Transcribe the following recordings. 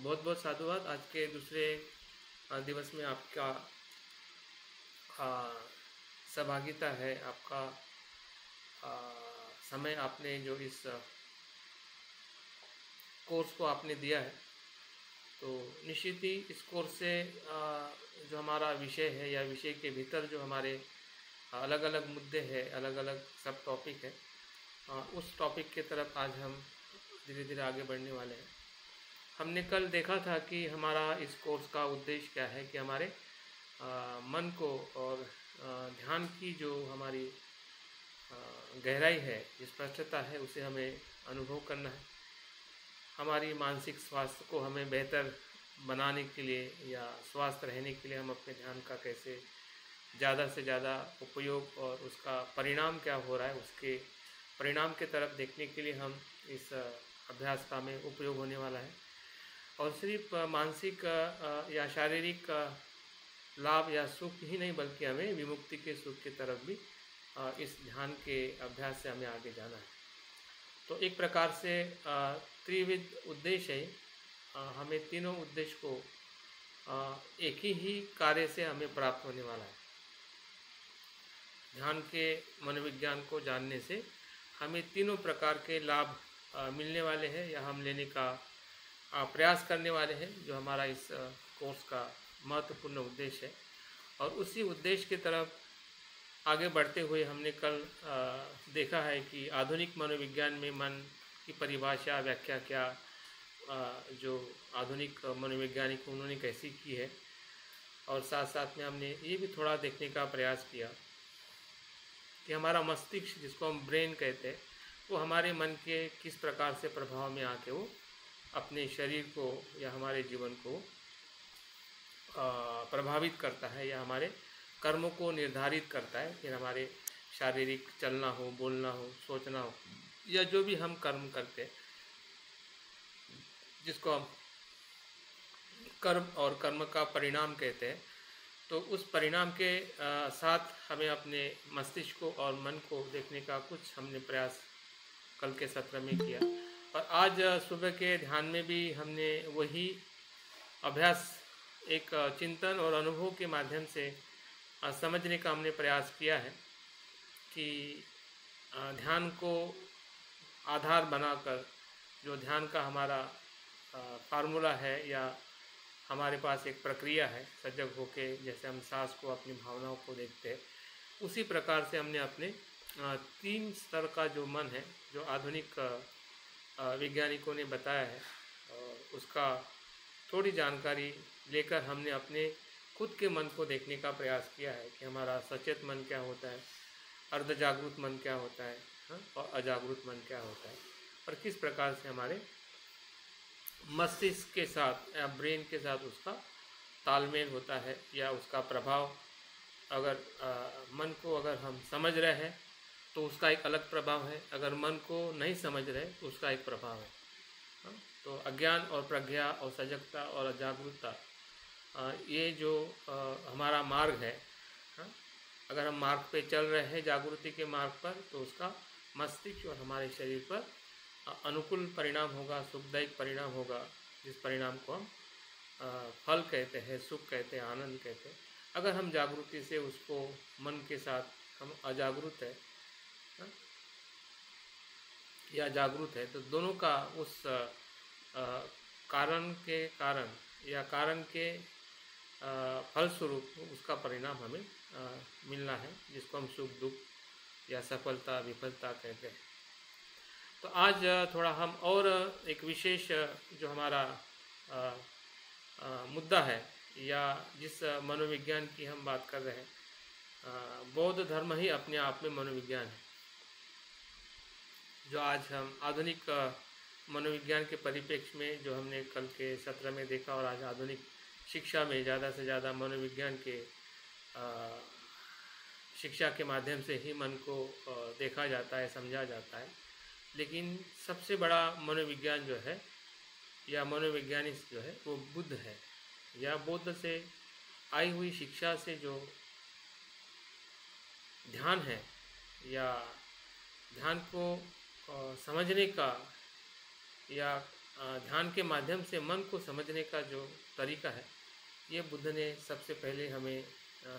बहुत बहुत साधुवाद। आज के दूसरे दिवस में आपका सहभागिता है। आपका समय आपने जो इस कोर्स को आपने दिया है, तो निश्चित ही इस कोर्स से जो हमारा विषय है या विषय के भीतर जो हमारे अलग अलग मुद्दे हैं, अलग अलग सब टॉपिक है, उस टॉपिक के तरफ आज हम धीरे धीरे आगे बढ़ने वाले हैं। हमने कल देखा था कि हमारा इस कोर्स का उद्देश्य क्या है, कि हमारे मन को और ध्यान की जो हमारी गहराई है, स्पष्टता है, उसे हमें अनुभव करना है। हमारी मानसिक स्वास्थ्य को हमें बेहतर बनाने के लिए या स्वस्थ रहने के लिए हम अपने ध्यान का कैसे ज़्यादा से ज़्यादा उपयोग और उसका परिणाम क्या हो रहा है, उसके परिणाम के तरफ देखने के लिए हम इस अभ्यास का हमें उपयोग होने वाला है। और सिर्फ मानसिक या शारीरिक लाभ या सुख ही नहीं, बल्कि हमें विमुक्ति के सुख की तरफ भी इस ध्यान के अभ्यास से हमें आगे जाना है। तो एक प्रकार से त्रिविध उद्देश्य है। हमें तीनों उद्देश्य को एक ही कार्य से हमें प्राप्त होने वाला है। ध्यान के मनोविज्ञान को जानने से हमें तीनों प्रकार के लाभ मिलने वाले हैं या हम लेने का प्रयास करने वाले हैं, जो हमारा इस कोर्स का महत्वपूर्ण उद्देश्य है। और उसी उद्देश्य की तरफ आगे बढ़ते हुए हमने कल देखा है कि आधुनिक मनोविज्ञान में मन की परिभाषा, व्याख्या क्या जो आधुनिक मनोवैज्ञानिक उन्होंने कैसी की है, और साथ साथ में हमने ये भी थोड़ा देखने का प्रयास किया कि हमारा मस्तिष्क, जिसको हम ब्रेन कहते हैं, वो हमारे मन के किस प्रकार से प्रभाव में आके वो अपने शरीर को या हमारे जीवन को प्रभावित करता है या हमारे कर्मों को निर्धारित करता है। फिर हमारे शारीरिक चलना हो, बोलना हो, सोचना हो, या जो भी हम कर्म करते हैं, जिसको हम कर्म और कर्म का परिणाम कहते हैं, तो उस परिणाम के साथ हमें अपने मस्तिष्क को और मन को देखने का कुछ हमने प्रयास कल के सत्र में किया। और आज सुबह के ध्यान में भी हमने वही अभ्यास एक चिंतन और अनुभव के माध्यम से समझने का हमने प्रयास किया है कि ध्यान को आधार बनाकर जो ध्यान का हमारा फार्मूला है या हमारे पास एक प्रक्रिया है, सजग होके जैसे हम सांस को, अपनी भावनाओं को देखते हैं, उसी प्रकार से हमने अपने 3 स्तर का जो मन है, जो आधुनिक वैज्ञानिकों ने बताया है, और उसका थोड़ी जानकारी लेकर हमने अपने खुद के मन को देखने का प्रयास किया है कि हमारा सचेत मन क्या होता है, अर्ध जागरूक मन क्या होता है, और अजागरूक मन क्या होता है, और किस प्रकार से हमारे मस्तिष्क के साथ या ब्रेन के साथ उसका तालमेल होता है या उसका प्रभाव। अगर मन को अगर हम समझ रहे हैं तो उसका एक अलग प्रभाव है, अगर मन को नहीं समझ रहे तो उसका एक प्रभाव है। तो अज्ञान और प्रज्ञा और सजगता और अजागरूकता, ये जो हमारा मार्ग है, अगर हम मार्ग पे चल रहे हैं, जागृति के मार्ग पर, तो उसका मस्तिष्क और हमारे शरीर पर अनुकूल परिणाम होगा, सुखदायक परिणाम होगा, जिस परिणाम को हम फल कहते हैं, सुख कहते हैं, आनंद कहते हैं। अगर हम जागृति से उसको मन के साथ हम अजागरूक है या जागरूक है, तो दोनों का उस कारण के कारण या कारण के फलस्वरूप उसका परिणाम हमें मिलना है, जिसको हम सुख दुख या सफलता विफलता कहते हैं। तो आज थोड़ा हम और एक विशेष जो हमारा मुद्दा है या जिस मनोविज्ञान की हम बात कर रहे हैं, बौद्ध धर्म ही अपने आप में मनोविज्ञान है। जो आज हम आधुनिक मनोविज्ञान के परिप्रेक्ष्य में जो हमने कल के सत्र में देखा, और आज आधुनिक शिक्षा में ज़्यादा से ज़्यादा मनोविज्ञान के शिक्षा के माध्यम से ही मन को देखा जाता है, समझा जाता है। लेकिन सबसे बड़ा मनोविज्ञान जो है या मनोवैज्ञानिक जो है वो बुद्ध है, या बौद्ध से आई हुई शिक्षा से जो ध्यान है या ध्यान को समझने का या ध्यान के माध्यम से मन को समझने का जो तरीका है, ये बुद्ध ने सबसे पहले हमें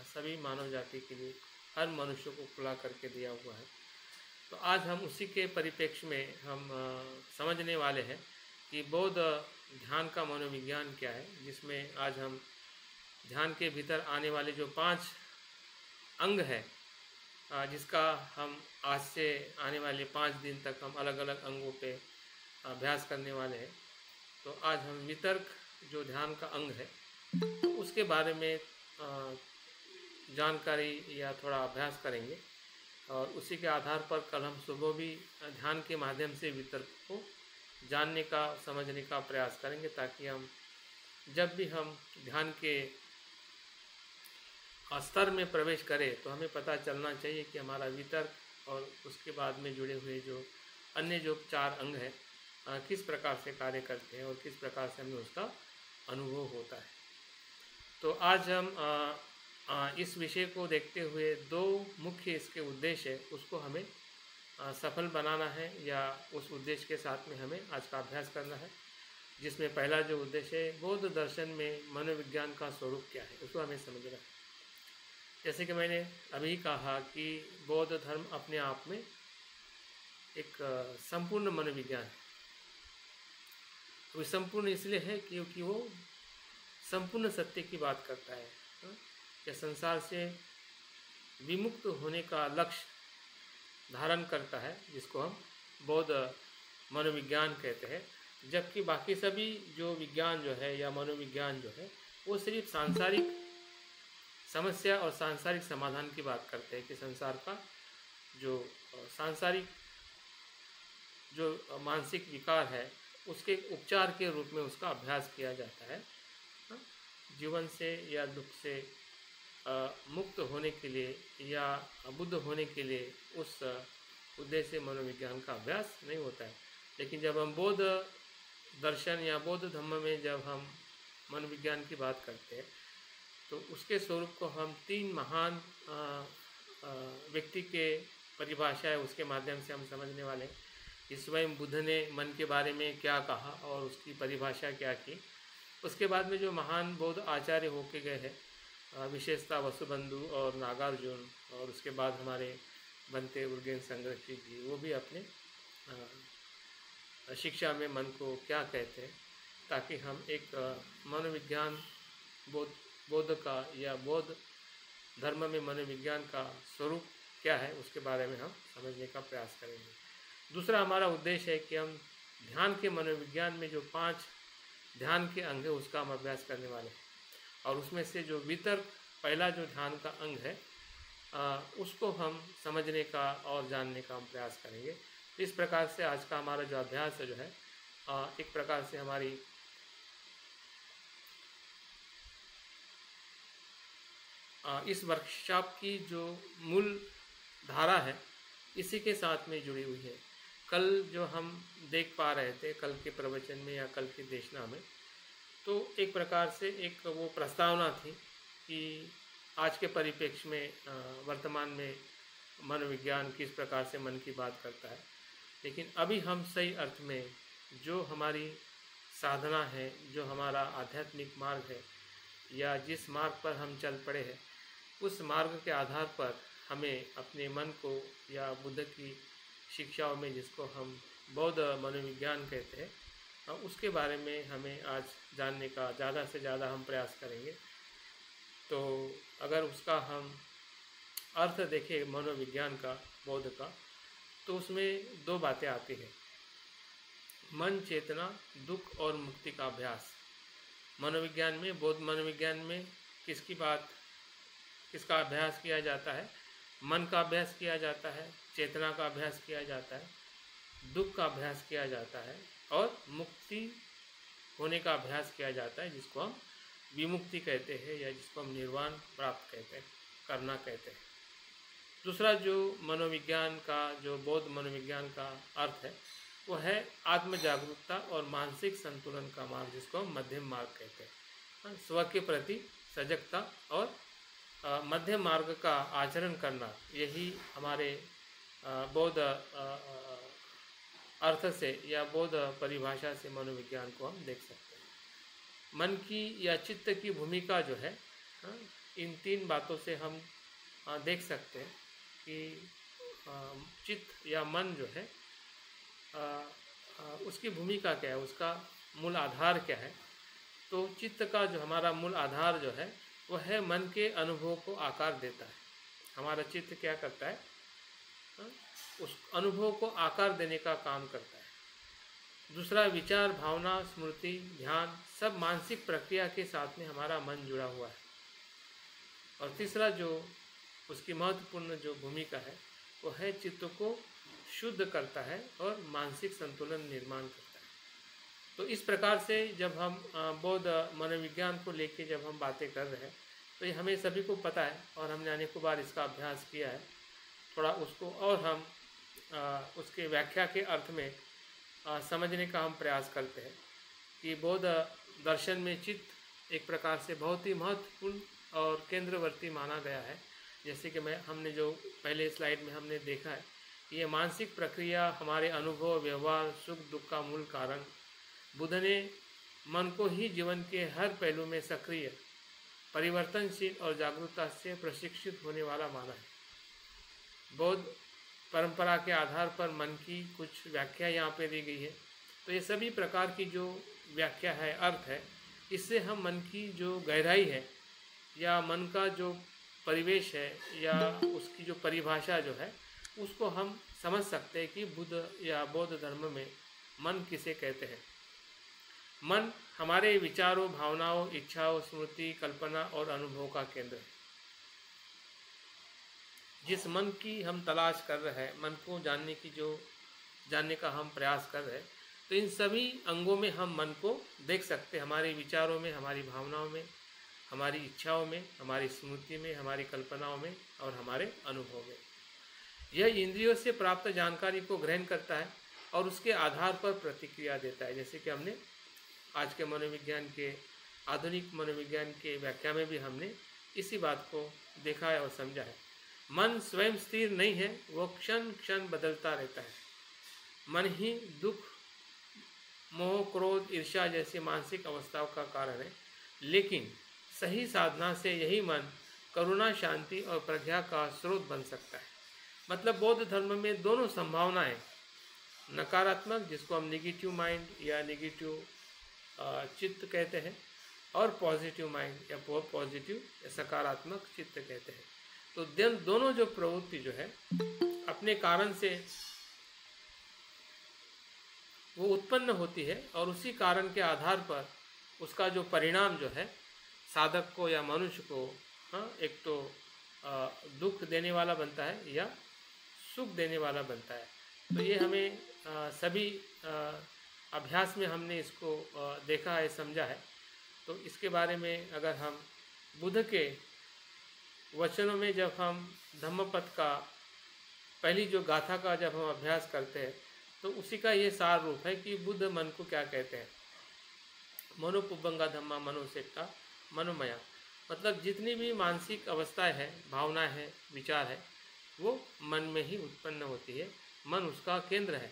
सभी मानव जाति के लिए, हर मनुष्य को खुला करके दिया हुआ है। तो आज हम उसी के परिप्रेक्ष्य में हम समझने वाले हैं कि बौद्ध ध्यान का मनोविज्ञान क्या है, जिसमें आज हम ध्यान के भीतर आने वाले जो 5 अंग है, जिसका हम आज से आने वाले 5 दिन तक हम अलग अलग अंगों पे अभ्यास करने वाले हैं। तो आज हम वितर्क जो ध्यान का अंग है, तो उसके बारे में जानकारी या थोड़ा अभ्यास करेंगे, और उसी के आधार पर कल हम सुबह भी ध्यान के माध्यम से वितर्क को जानने का, समझने का प्रयास करेंगे, ताकि हम जब भी हम ध्यान के स्तर में प्रवेश करें तो हमें पता चलना चाहिए कि हमारा वितर्क और उसके बाद में जुड़े हुए जो अन्य जो 4 अंग हैं किस प्रकार से कार्य करते हैं और किस प्रकार से हमें उसका अनुभव होता है। तो आज हम इस विषय को देखते हुए 2 मुख्य इसके उद्देश्य है, उसको हमें सफल बनाना है, या उस उद्देश्य के साथ में हमें आज का अभ्यास करना है, जिसमें पहला जो उद्देश्य है, बौद्ध दर्शन में मनोविज्ञान का स्वरूप क्या है, उसको हमें समझना है। जैसे कि मैंने अभी कहा कि बौद्ध धर्म अपने आप में एक संपूर्ण मनोविज्ञान है। वो संपूर्ण इसलिए है क्योंकि वो संपूर्ण सत्य की बात करता है, या संसार से विमुक्त होने का लक्ष्य धारण करता है, जिसको हम बौद्ध मनोविज्ञान कहते हैं। जबकि बाकी सभी जो विज्ञान जो है या मनोविज्ञान जो है, वो सिर्फ सांसारिक समस्या और सांसारिक समाधान की बात करते हैं कि संसार का जो सांसारिक जो मानसिक विकार है, उसके उपचार के रूप में उसका अभ्यास किया जाता है। जीवन से या दुख से मुक्त होने के लिए या बुद्ध होने के लिए उस उद्देश्य से मनोविज्ञान का अभ्यास नहीं होता है। लेकिन जब हम बौद्ध दर्शन या बौद्ध धर्म में जब हम मनोविज्ञान की बात करते हैं, तो उसके स्वरूप को हम 3 महान व्यक्ति के परिभाषा है, उसके माध्यम से हम समझने वाले हैं कि स्वयं बुद्ध ने मन के बारे में क्या कहा और उसकी परिभाषा क्या की। उसके बाद में जो महान बौद्ध आचार्य होके गए हैं, विशेषता वसुबंधु और नागार्जुन, और उसके बाद हमारे बनते उर्गेन संग्रक्षी जी, वो भी अपने शिक्षा में मन को क्या कहते हैं, ताकि हम एक मनोविज्ञान बौद्ध का या बौद्ध धर्म में मनोविज्ञान का स्वरूप क्या है, उसके बारे में हम समझने का प्रयास करेंगे। दूसरा हमारा उद्देश्य है कि हम ध्यान के मनोविज्ञान में जो 5 ध्यान के अंग है, उसका हम अभ्यास करने वाले हैं, और उसमें से जो वितर्क पहला जो ध्यान का अंग है, उसको हम समझने का और जानने का हम प्रयास करेंगे। इस प्रकार से आज का हमारा जो अभ्यास है जो है, एक प्रकार से हमारी इस वर्कशॉप की जो मूल धारा है, इसी के साथ में जुड़ी हुई है। कल जो हम देख पा रहे थे, कल के प्रवचन में या कल की देशना में, तो एक प्रकार से एक वो प्रस्तावना थी कि आज के परिप्रेक्ष्य में वर्तमान में मनोविज्ञान किस प्रकार से मन की बात करता है। लेकिन अभी हम सही अर्थ में जो हमारी साधना है, जो हमारा आध्यात्मिक मार्ग है, या जिस मार्ग पर हम चल पड़े हैं, उस मार्ग के आधार पर हमें अपने मन को या बुद्ध की शिक्षाओं में, जिसको हम बौद्ध मनोविज्ञान कहते हैं, उसके बारे में हमें आज जानने का ज़्यादा से ज़्यादा हम प्रयास करेंगे। तो अगर उसका हम अर्थ देखें मनोविज्ञान का, बौद्ध का, तो उसमें 2 बातें आती हैं, मन, चेतना, दुख और मुक्ति का अभ्यास। मनोविज्ञान में, बौद्ध मनोविज्ञान में किसका अभ्यास किया जाता है? मन का अभ्यास किया जाता है, चेतना का अभ्यास किया जाता है, दुख का अभ्यास किया जाता है, और मुक्ति होने का अभ्यास किया जाता है, जिसको हम विमुक्ति कहते हैं, या जिसको हम निर्वाण प्राप्त कहते हैं, करना कहते हैं। दूसरा जो मनोविज्ञान का, जो बौद्ध मनोविज्ञान का अर्थ है, वो है आत्म जागरूकता और मानसिक संतुलन का मार्ग, जिसको हम मध्यम मार्ग कहते हैं। स्व के प्रति सजगता और मध्यम मार्ग का आचरण करना, यही हमारे बौद्ध अर्थ से या बौद्ध परिभाषा से मनोविज्ञान को हम देख सकते हैं। मन की या चित्त की भूमिका जो है, इन तीन बातों से हम देख सकते हैं कि चित्त या मन जो है उसकी भूमिका क्या है, उसका मूल आधार क्या है। तो चित्त का जो हमारा मूल आधार जो है वह है मन के अनुभव को आकार देता है। हमारा चित्त क्या करता है, उस अनुभव को आकार देने का काम करता है। दूसरा, विचार, भावना, स्मृति, ध्यान सब मानसिक प्रक्रिया के साथ में हमारा मन जुड़ा हुआ है। और तीसरा जो उसकी महत्वपूर्ण जो भूमिका है वो है चित्त को शुद्ध करता है और मानसिक संतुलन निर्माण करता है। तो इस प्रकार से जब हम बौद्ध मनोविज्ञान को लेके जब हम बातें कर रहे हैं तो ये हमें सभी को पता है और हमने अनेकों बार इसका अभ्यास किया है। थोड़ा उसको और हम उसके व्याख्या के अर्थ में समझने का हम प्रयास करते हैं कि बौद्ध दर्शन में चित्त एक प्रकार से बहुत ही महत्वपूर्ण और केंद्रवर्ती माना गया है। जैसे कि हमने जो पहले स्लाइड में हमने देखा है, ये मानसिक प्रक्रिया, हमारे अनुभव, व्यवहार, सुख दुख का मूल कारण बुद्ध ने मन को ही जीवन के हर पहलू में सक्रिय, परिवर्तनशील और जागरूकता से प्रशिक्षित होने वाला माना है। बौद्ध परंपरा के आधार पर मन की कुछ व्याख्या यहाँ पे दी गई है। तो ये सभी प्रकार की जो व्याख्या है, अर्थ है, इससे हम मन की जो गहराई है या मन का जो परिवेश है या उसकी जो परिभाषा जो है उसको हम समझ सकते हैं कि बुद्ध या बौद्ध धर्म में मन किसे कहते हैं। मन हमारे विचारों, भावनाओं, इच्छाओं, स्मृति, कल्पना और अनुभव का केंद्र है। जिस मन की हम तलाश कर रहे हैं, मन को जानने का हम प्रयास कर रहे हैं, तो इन सभी अंगों में हम मन को देख सकते हैं। हमारे विचारों में, हमारी भावनाओं में, हमारी इच्छाओं में, हमारी स्मृति में, हमारी कल्पनाओं में और हमारे अनुभव में। यह इंद्रियों से प्राप्त जानकारी को ग्रहण करता है और उसके आधार पर प्रतिक्रिया देता है। जैसे कि हमने आज के मनोविज्ञान के, आधुनिक मनोविज्ञान के व्याख्या में भी हमने इसी बात को देखा है और समझा है। मन स्वयं स्थिर नहीं है, वह क्षण क्षण बदलता रहता है। मन ही दुख, मोह, क्रोध, ईर्ष्या जैसी मानसिक अवस्थाओं का कारण है, लेकिन सही साधना से यही मन करुणा, शांति और प्रज्ञा का स्रोत बन सकता है। मतलब बौद्ध धर्म में दोनों संभावनाएं, नकारात्मक जिसको हम नेगेटिव माइंड या नेगेटिव चित्त कहते हैं, और पॉजिटिव माइंड या पॉजिटिव या सकारात्मक चित्त कहते हैं। तो दोनों जो प्रवृत्ति जो है अपने कारण से वो उत्पन्न होती है और उसी कारण के आधार पर उसका जो परिणाम जो है साधक को या मनुष्य को एक तो दुख देने वाला बनता है या सुख देने वाला बनता है। तो ये हमें सभी अभ्यास में हमने इसको देखा है, समझा है। तो इसके बारे में अगर हम बुद्ध के वचनों में जब हम धम्मपद का पहली जो गाथा का जब हम अभ्यास करते हैं तो उसी का ये सार रूप है कि बुद्ध मन को क्या कहते हैं। मनोपुब्बंगा धम्मा मनोसेट्टा मनोमया, मतलब जितनी भी मानसिक अवस्थाएं हैं, भावनाएं हैं, विचार है, वो मन में ही उत्पन्न होती है। मन उसका केंद्र है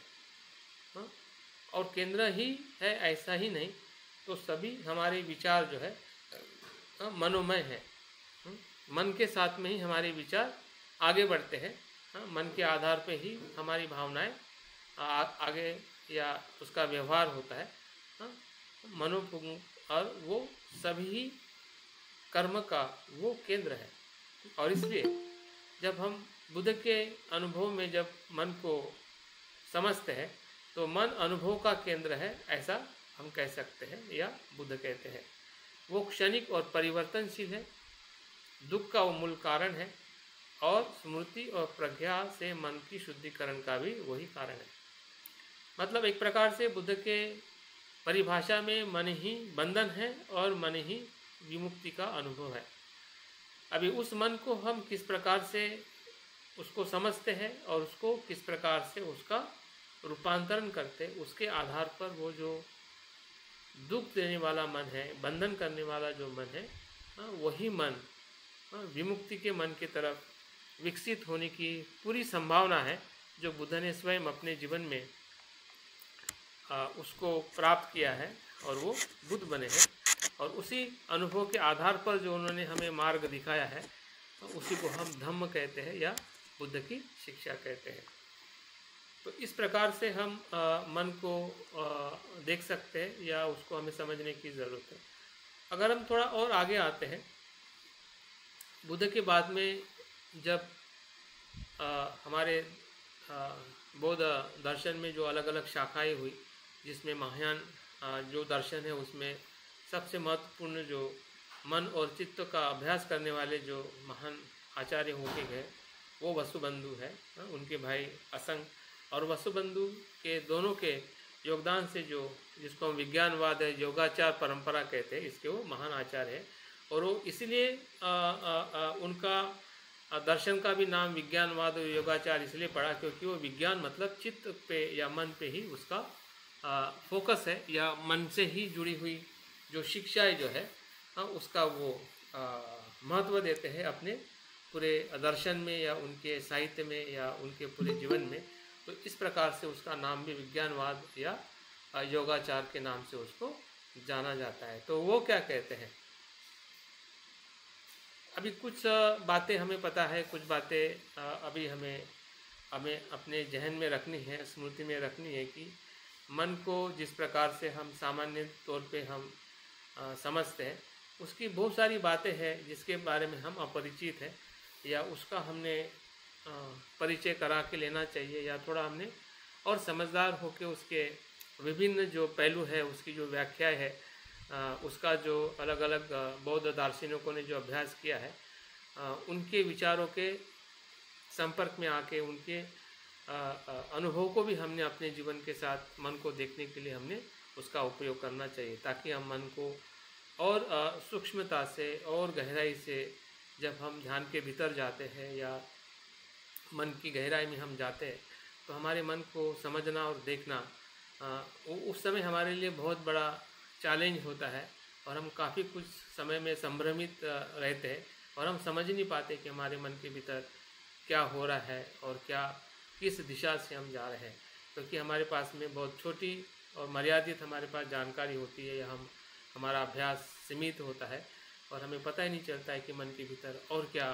और केंद्र ही है ऐसा ही नहीं, तो सभी हमारे विचार जो है मनोमय है। मन के साथ में ही हमारे विचार आगे बढ़ते हैं। मन के आधार पे ही हमारी भावनाएं आगे या उसका व्यवहार होता है। मनोपुंग और वो सभी कर्म का वो केंद्र है। और इसलिए जब हम बुद्ध के अनुभव में जब मन को समझते हैं तो मन अनुभव का केंद्र है, ऐसा हम कह सकते हैं या बुद्ध कहते हैं। वो क्षणिक और परिवर्तनशील है, दुख का वो मूल कारण है और स्मृति और प्रज्ञा से मन की शुद्धिकरण का भी वही कारण है। मतलब एक प्रकार से बुद्ध के परिभाषा में मन ही बंधन है और मन ही विमुक्ति का अनुभव है। अभी उस मन को हम किस प्रकार से उसको समझते हैं और उसको किस प्रकार से उसका रूपांतरण करते, उसके आधार पर वो जो दुख देने वाला मन है, बंधन करने वाला जो मन है, वही मन विमुक्ति के मन की तरफ विकसित होने की पूरी संभावना है, जो बुद्ध ने स्वयं अपने जीवन में उसको प्राप्त किया है और वो बुद्ध बने हैं। और उसी अनुभव के आधार पर जो उन्होंने हमें मार्ग दिखाया है उसी को हम धम्म कहते हैं या बुद्ध की शिक्षा कहते हैं। तो इस प्रकार से हम मन को देख सकते हैं या उसको हमें समझने की ज़रूरत है। अगर हम थोड़ा और आगे आते हैं, बुद्ध के बाद में जब हमारे बौद्ध दर्शन में जो अलग अलग शाखाएं हुई, जिसमें महायान जो दर्शन है उसमें सबसे महत्वपूर्ण जो मन और चित्त का अभ्यास करने वाले जो महान आचार्य होके गए वो वसुबंधु है। उनके भाई असंग और वसुबंधु के दोनों के योगदान से जो जिसको हम विज्ञानवाद है योगाचार परंपरा कहते हैं, इसके वो महान आचार्य है। और वो इसलिए उनका दर्शन का भी नाम विज्ञानवाद और योगाचार इसलिए पड़ा क्योंकि वो विज्ञान मतलब चित्त पे या मन पे ही उसका फोकस है, या मन से ही जुड़ी हुई जो शिक्षाएं जो है उसका वो महत्व देते हैं अपने पूरे दर्शन में या उनके साहित्य में या उनके पूरे जीवन में। तो इस प्रकार से उसका नाम भी विज्ञानवाद या योगाचार के नाम से उसको जाना जाता है। तो वो क्या कहते हैं, अभी कुछ बातें हमें पता है, कुछ बातें अभी हमें अपने जहन में रखनी है, स्मृति में रखनी है कि मन को जिस प्रकार से हम सामान्य तौर पे हम समझते हैं उसकी बहुत सारी बातें हैं जिसके बारे में हम अपरिचित हैं, या उसका हमने परिचय करा के लेना चाहिए, या थोड़ा हमने और समझदार होकर उसके विभिन्न जो पहलू है उसकी जो व्याख्या है उसका जो अलग अलग बौद्ध दार्शनिकों ने जो अभ्यास किया है उनके विचारों के संपर्क में आके उनके अनुभव को भी हमने अपने जीवन के साथ मन को देखने के लिए हमने उसका उपयोग करना चाहिए, ताकि हम मन को और सूक्ष्मता से और गहराई से जब हम ध्यान के भीतर जाते हैं या मन की गहराई में हम जाते हैं तो हमारे मन को समझना और देखना उस समय हमारे लिए बहुत बड़ा चैलेंज होता है, और हम काफ़ी कुछ समय में संभ्रमित रहते हैं और हम समझ नहीं पाते कि हमारे मन के भीतर क्या हो रहा है और क्या किस दिशा से हम जा रहे हैं, क्योंकि हमारे पास में बहुत छोटी और मर्यादित हमारे पास जानकारी होती है, या हमारा अभ्यास सीमित होता है और हमें पता ही नहीं चलता है कि मन के भीतर और क्या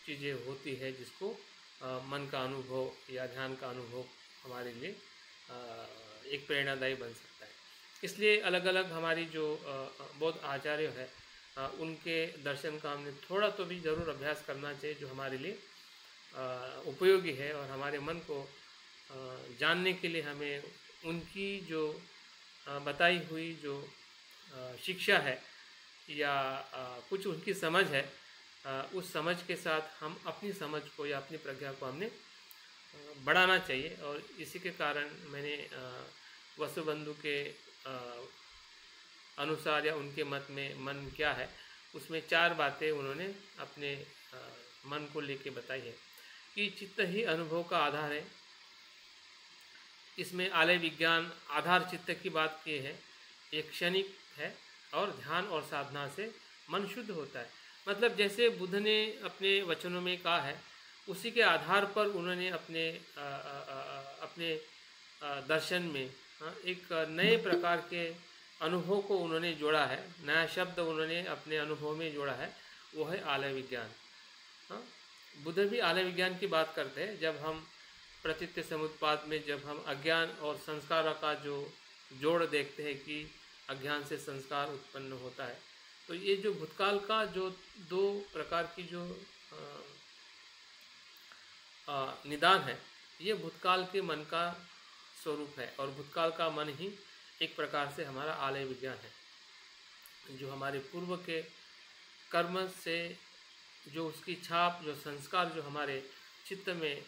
चीज़ें होती है जिसको मन का अनुभव या ध्यान का अनुभव हमारे लिए एक प्रेरणादायी बन सकता है। इसलिए अलग अलग हमारी जो बौद्ध आचार्य है उनके दर्शन का हमने थोड़ा तो भी ज़रूर अभ्यास करना चाहिए, जो हमारे लिए उपयोगी है, और हमारे मन को जानने के लिए हमें उनकी जो बताई हुई जो शिक्षा है या कुछ उनकी समझ है उस समझ के साथ हम अपनी समझ को या अपनी प्रज्ञा को हमने बढ़ाना चाहिए। और इसी के कारण मैंने वसुबंधु के अनुसार या उनके मत में मन क्या है उसमें 4 बातें उन्होंने अपने मन को लेके बताई है कि चित्त ही अनुभव का आधार है। इसमें आलय विज्ञान आधार चित्त की बात की है, एक क्षणिक है और ध्यान और साधना से मन शुद्ध होता है। मतलब जैसे बुद्ध ने अपने वचनों में कहा है उसी के आधार पर उन्होंने अपने दर्शन में एक नए प्रकार के अनुभव को उन्होंने जोड़ा है, नया शब्द उन्होंने अपने अनुभव में जोड़ा है, वो है आलय विज्ञान। बुद्ध भी आलय विज्ञान की बात करते हैं। जब हम प्रतीत्य समुत्पाद में जब हम अज्ञान और संस्कार का जो जोड़ देखते हैं कि अज्ञान से संस्कार उत्पन्न होता है, तो ये जो भूतकाल का जो 2 प्रकार की जो निदान है, ये भूतकाल के मन का स्वरूप है, और भूतकाल का मन ही एक प्रकार से हमारा आलय विज्ञान है, जो हमारे पूर्व के कर्म से जो उसकी छाप जो संस्कार जो हमारे चित्त में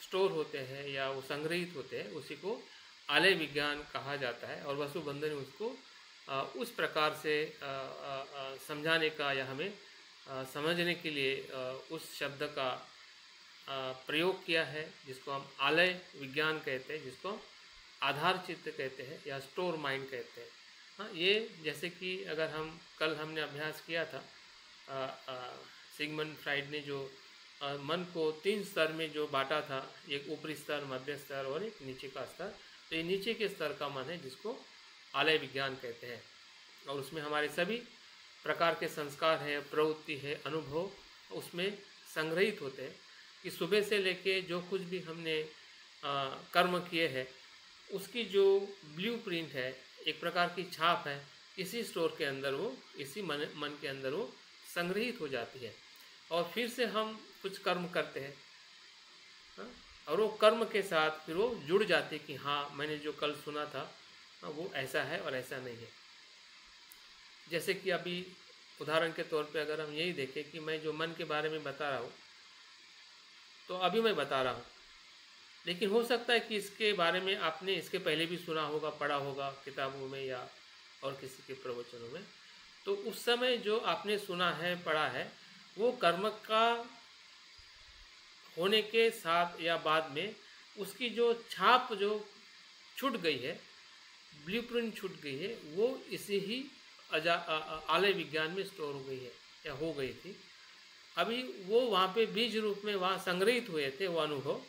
स्टोर होते हैं या वो संग्रहित होते हैं उसी को आलय विज्ञान कहा जाता है। और वसुबंधु ने उसको उस प्रकार से समझाने का या हमें समझने के लिए उस शब्द का प्रयोग किया है, जिसको हम आलय विज्ञान कहते हैं, जिसको हम आधार चित्त कहते हैं या स्टोर माइंड कहते हैं। हाँ, ये जैसे कि अगर हम कल हमने अभ्यास किया था सिगमंड फ्राइड ने जो मन को 3 स्तर में जो बांटा था, एक ऊपरी स्तर, मध्य स्तर और एक नीचे का स्तर, तो ये नीचे के स्तर का मन है जिसको आलय विज्ञान कहते हैं। और उसमें हमारे सभी प्रकार के संस्कार है, प्रवृत्ति है, अनुभव उसमें संग्रहित होते हैं कि सुबह से लेके जो कुछ भी हमने कर्म किए हैं उसकी जो ब्लूप्रिंट है, एक प्रकार की छाप है, इसी स्टोर के अंदर वो, इसी मन के अंदर वो संग्रहित हो जाती है। और फिर से हम कुछ कर्म करते हैं, और वो कर्म के साथ फिर वो जुड़ जाते कि हाँ मैंने जो कल सुना था वो ऐसा है और ऐसा नहीं है। जैसे कि अभी उदाहरण के तौर पे अगर हम यही देखें कि मैं जो मन के बारे में बता रहा हूँ, तो अभी मैं बता रहा हूँ, लेकिन हो सकता है कि इसके बारे में आपने इसके पहले भी सुना होगा, पढ़ा होगा किताबों में या और किसी के प्रवचनों में। तो उस समय जो आपने सुना है, पढ़ा है, वो कर्म का होने के साथ या बाद में उसकी जो छाप जो छूट गई है, ब्लूप्रिंट छूट गई है, वो इसी ही आलय विज्ञान में स्टोर हो गई है या हो गई थी। अभी वो वहाँ पे बीज रूप में वहाँ संग्रहित हुए थे वो अनुभव।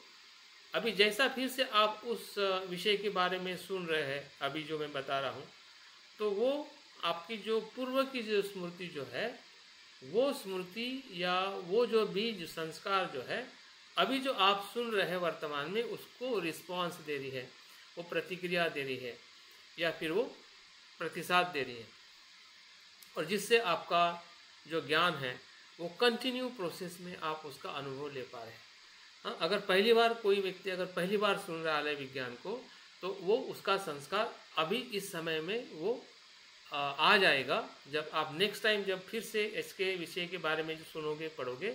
अभी जैसा फिर से आप उस विषय के बारे में सुन रहे हैं, अभी जो मैं बता रहा हूँ, तो वो आपकी जो पूर्व की जो स्मृति जो है, वो स्मृति या वो जो बीज संस्कार जो है, अभी जो आप सुन रहे हैं वर्तमान में, उसको रिस्पॉन्स दे रही है, वो प्रतिक्रिया दे रही है या फिर वो प्रतिसाद दे रही है, और जिससे आपका जो ज्ञान है वो कंटिन्यू प्रोसेस में आप उसका अनुभव ले पा रहे हैं। हाँ, अगर पहली बार कोई व्यक्ति अगर पहली बार सुन रहा है आलय विज्ञान को, तो वो उसका संस्कार अभी इस समय में वो आ जाएगा। जब आप नेक्स्ट टाइम जब फिर से इसके विषय के बारे में जो सुनोगे, पढ़ोगे,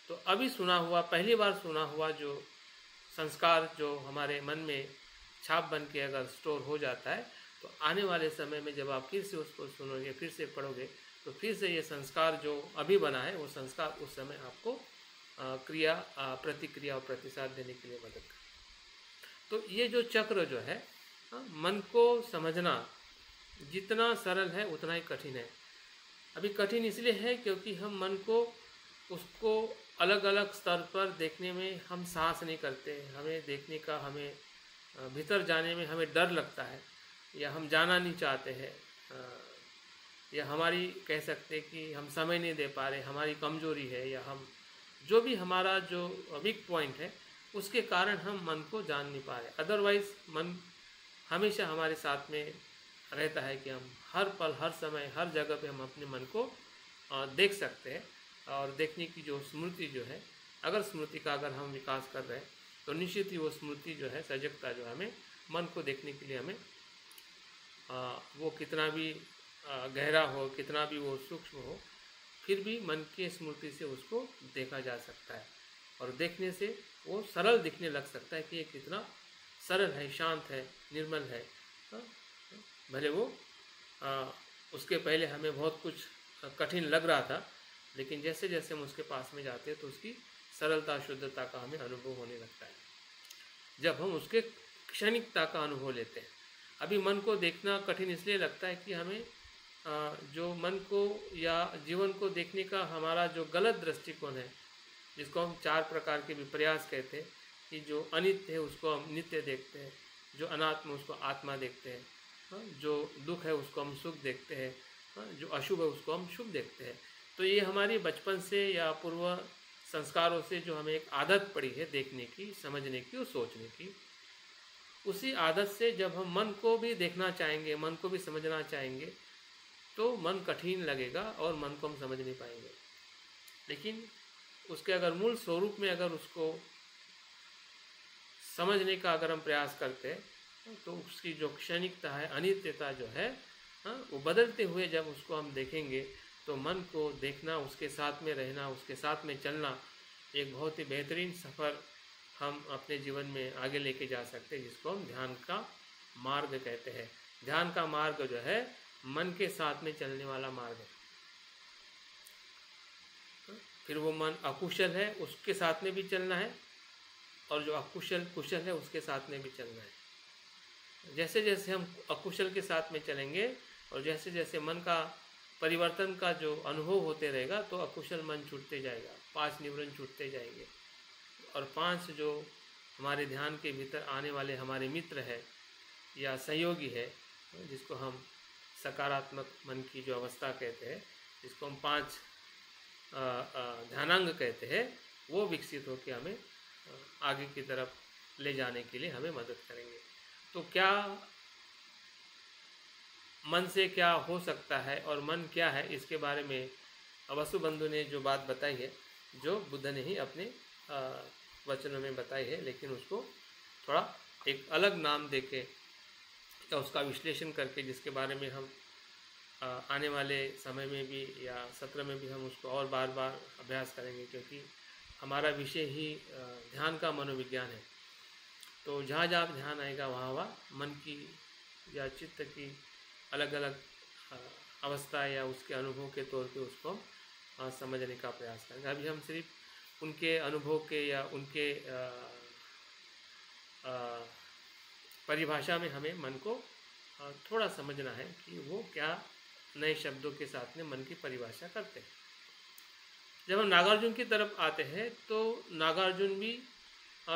तो अभी सुना हुआ, पहली बार सुना हुआ जो संस्कार जो हमारे मन में छाप बन के अगर स्टोर हो जाता है, तो आने वाले समय में जब आप फिर से उसको सुनोगे, फिर से पढ़ोगे, तो फिर से ये संस्कार जो अभी बना है वो संस्कार उस समय आपको क्रिया, प्रतिक्रिया और प्रतिसाद देने के लिए मदद करे। तो ये जो चक्र जो है, मन को समझना जितना सरल है उतना ही कठिन है। अभी कठिन इसलिए है क्योंकि हम मन को उसको अलग अलग स्तर पर देखने में हम साहस नहीं करते। हमें देखने का, हमें भीतर जाने में हमें डर लगता है, या हम जाना नहीं चाहते हैं, या हमारी कह सकते कि हम समय नहीं दे पा रहे, हमारी कमजोरी है, या हम जो भी हमारा जो वीक पॉइंट है उसके कारण हम मन को जान नहीं पा रहे। अदरवाइज मन हमेशा हमारे साथ में रहता है कि हम हर पल, हर समय, हर जगह पे हम अपने मन को देख सकते हैं। और देखने की जो स्मृति जो है, अगर स्मृति का अगर हम विकास कर रहे हैं, तो निश्चित ही वो स्मृति जो है, सजगता जो है, हमें मन को देखने के लिए हमें वो कितना भी गहरा हो, कितना भी वो सूक्ष्म हो, फिर भी मन की स्मृति से उसको देखा जा सकता है। और देखने से वो सरल दिखने लग सकता है कि ये कितना सरल है, शांत है, निर्मल है। भले वो उसके पहले हमें बहुत कुछ कठिन लग रहा था, लेकिन जैसे जैसे हम उसके पास में जाते हैं तो उसकी सरलता, शुद्धता का हमें अनुभव होने लगता है, जब हम उसके क्षणिकता का अनुभव लेते हैं। अभी मन को देखना कठिन इसलिए लगता है कि हमें जो मन को या जीवन को देखने का हमारा जो गलत दृष्टिकोण है, जिसको हम 4 प्रकार के विपर्यास कहते हैं, कि जो अनित्य है उसको हम नित्य देखते हैं, जो अनात्म उसको आत्मा देखते हैं, जो दुख है उसको हम सुख देखते हैं, जो अशुभ है उसको हम शुभ देखते हैं। तो ये हमारी बचपन से या पूर्व संस्कारों से जो हमें एक आदत पड़ी है देखने की, समझने की और सोचने की, उसी आदत से जब हम मन को भी देखना चाहेंगे, मन को भी समझना चाहेंगे, तो मन कठिन लगेगा और मन को हम समझ नहीं पाएंगे। लेकिन उसके अगर मूल स्वरूप में अगर उसको समझने का अगर हम प्रयास करते हैं, तो उसकी जो क्षणिकता है, अनित्यता जो है, वो बदलते हुए जब उसको हम देखेंगे, तो मन को देखना, उसके साथ में रहना, उसके साथ में चलना, एक बहुत ही बेहतरीन सफ़र हम अपने जीवन में आगे लेके जा सकते हैं, जिसको हम ध्यान का मार्ग कहते हैं। ध्यान का मार्ग जो है मन के साथ में चलने वाला मार्ग है। फिर वो मन अकुशल है उसके साथ में भी चलना है, और जो कुशल है उसके साथ में भी चलना है। जैसे जैसे हम अकुशल के साथ में चलेंगे और जैसे जैसे मन का परिवर्तन का जो अनुभव होते रहेगा, तो अकुशल मन छूटते जाएगा, 5 निवरण छूटते जाएंगे, और 5 जो हमारे ध्यान के भीतर आने वाले हमारे मित्र है, या सहयोगी है, जिसको हम सकारात्मक मन की जो अवस्था कहते हैं, जिसको हम 5 ध्यानांग कहते हैं, वो विकसित होकर हमें आगे की तरफ ले जाने के लिए हमें मदद करेंगे। तो क्या मन से क्या हो सकता है और मन क्या है, इसके बारे में वसुबंधु ने जो बात बताई है, जो बुद्ध ने ही अपने वचनों में बताई है, लेकिन उसको थोड़ा एक अलग नाम देके या उसका विश्लेषण करके, जिसके बारे में हम आने वाले समय में भी या सत्र में भी हम उसको और बार बार अभ्यास करेंगे, क्योंकि हमारा विषय ही ध्यान का मनोविज्ञान है। तो जहाँ जहाँ ध्यान आएगा वहाँ वहाँ मन की या चित्त की अलग अलग अवस्था या उसके अनुभव के तौर पे उसको समझने का प्रयास करेंगे। अभी हम सिर्फ उनके अनुभव के या उनके परिभाषा में हमें मन को थोड़ा समझना है कि वो क्या नए शब्दों के साथ में मन की परिभाषा करते हैं। जब हम नागार्जुन की तरफ आते हैं तो नागार्जुन भी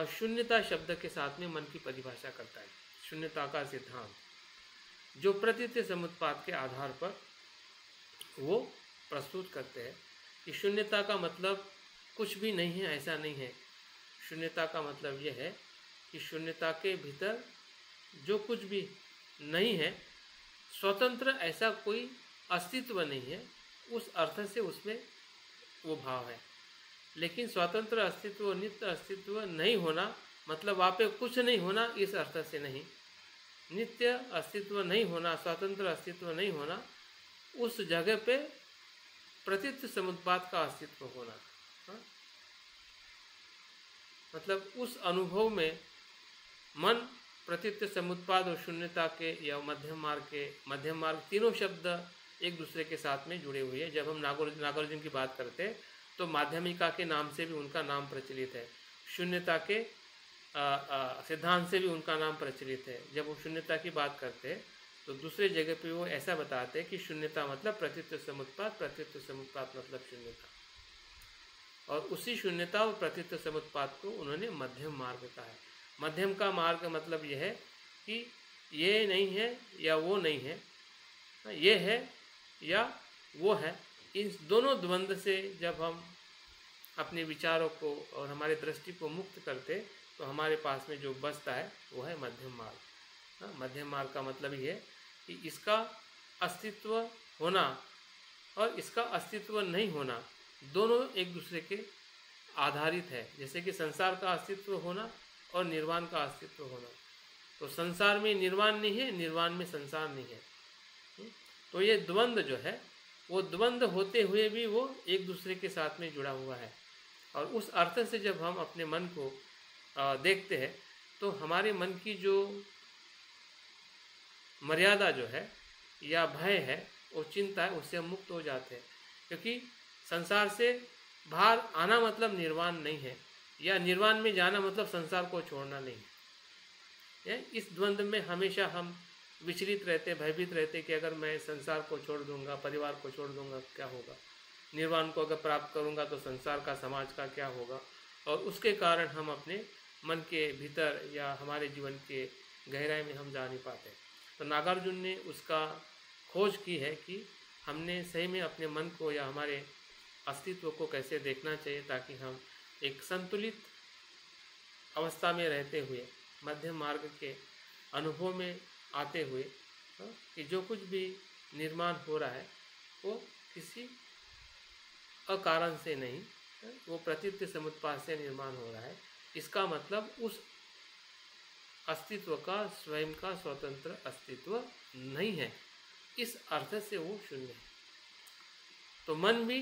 शून्यता शब्द के साथ में मन की परिभाषा करता है। शून्यता का सिद्धांत जो प्रतीत समुत्पाद के आधार पर वो प्रस्तुत करते हैं कि शून्यता का मतलब कुछ भी नहीं है, ऐसा नहीं है। शून्यता का मतलब यह है कि शून्यता के भीतर जो कुछ भी नहीं है, स्वतंत्र ऐसा कोई अस्तित्व नहीं है, उस अर्थ से उसमें वो भाव है। लेकिन स्वतंत्र अस्तित्व, नित्य अस्तित्व नहीं होना मतलब वहाँ पे कुछ नहीं होना, इस अर्थ से नहीं। नित्य अस्तित्व नहीं होना, स्वतंत्र अस्तित्व नहीं होना, उस जगह पे प्रतीत समुत्पाद का अस्तित्व होना। मतलब उस अनुभव में मन, प्रतीत समुत्पाद और शून्यता के या मध्यम मार्ग तीनों शब्द एक दूसरे के साथ में जुड़े हुए हैं। जब हम नागार्जुन की बात करते हैं तो माध्यमिका के नाम से भी उनका नाम प्रचलित है, शून्यता के सिद्धांत से भी उनका नाम प्रचलित है। जब वो शून्यता की बात करते हैं तो दूसरे जगह पे वो ऐसा बताते हैं कि शून्यता मतलब प्रतीत समुत्पाद, प्रतीत समुत्पाद मतलब शून्यता, और उसी शून्यता और प्रतीत समुत्पाद को उन्होंने मध्यम मार्ग कहा है। मध्यम का मार्ग मतलब यह है कि ये नहीं है या वो नहीं है, ये है या वो है। इन दोनों द्वंद्व से जब हम अपने विचारों को और हमारे दृष्टि को मुक्त करते तो हमारे पास में जो बचता है वो है मध्यम मार्ग। मध्यम मार्ग का मतलब ये है कि इसका अस्तित्व होना और इसका अस्तित्व नहीं होना दोनों एक दूसरे के आधारित है। जैसे कि संसार का अस्तित्व होना और निर्वाण का अस्तित्व होना, तो संसार में निर्वाण नहीं है, निर्वाण में संसार नहीं है। तो ये द्वंद्व जो है वो द्वंद्व होते हुए भी वो एक दूसरे के साथ में जुड़ा हुआ है। और उस अर्थ से जब हम अपने मन को देखते हैं तो हमारे मन की जो मर्यादा जो है या भय है, वो चिंता है, उससे हम मुक्त हो जाते हैं। क्योंकि संसार से बाहर आना मतलब निर्वाण नहीं है, या निर्वाण में जाना मतलब संसार को छोड़ना नहीं है। इस द्वंद्व में हमेशा हम विचलित रहते, भयभीत रहते कि अगर मैं संसार को छोड़ दूंगा, परिवार को छोड़ दूंगा, क्या होगा? निर्वाण को अगर प्राप्त करूंगा तो संसार का, समाज का क्या होगा? और उसके कारण हम अपने मन के भीतर या हमारे जीवन के गहराई में हम जा नहीं पाते। तो नागार्जुन ने उसका खोज की है कि हमने सही में अपने मन को या हमारे अस्तित्व को कैसे देखना चाहिए, ताकि हम एक संतुलित अवस्था में रहते हुए मध्यम मार्ग के अनुभव में आते हुए कि जो कुछ भी निर्माण हो रहा है वो किसी अकारण से नहीं, वो प्रतीत समुत्पाद से निर्माण हो रहा है। इसका मतलब उस अस्तित्व का स्वयं का स्वतंत्र अस्तित्व नहीं है, इस अर्थ से वो शून्य है। तो मन भी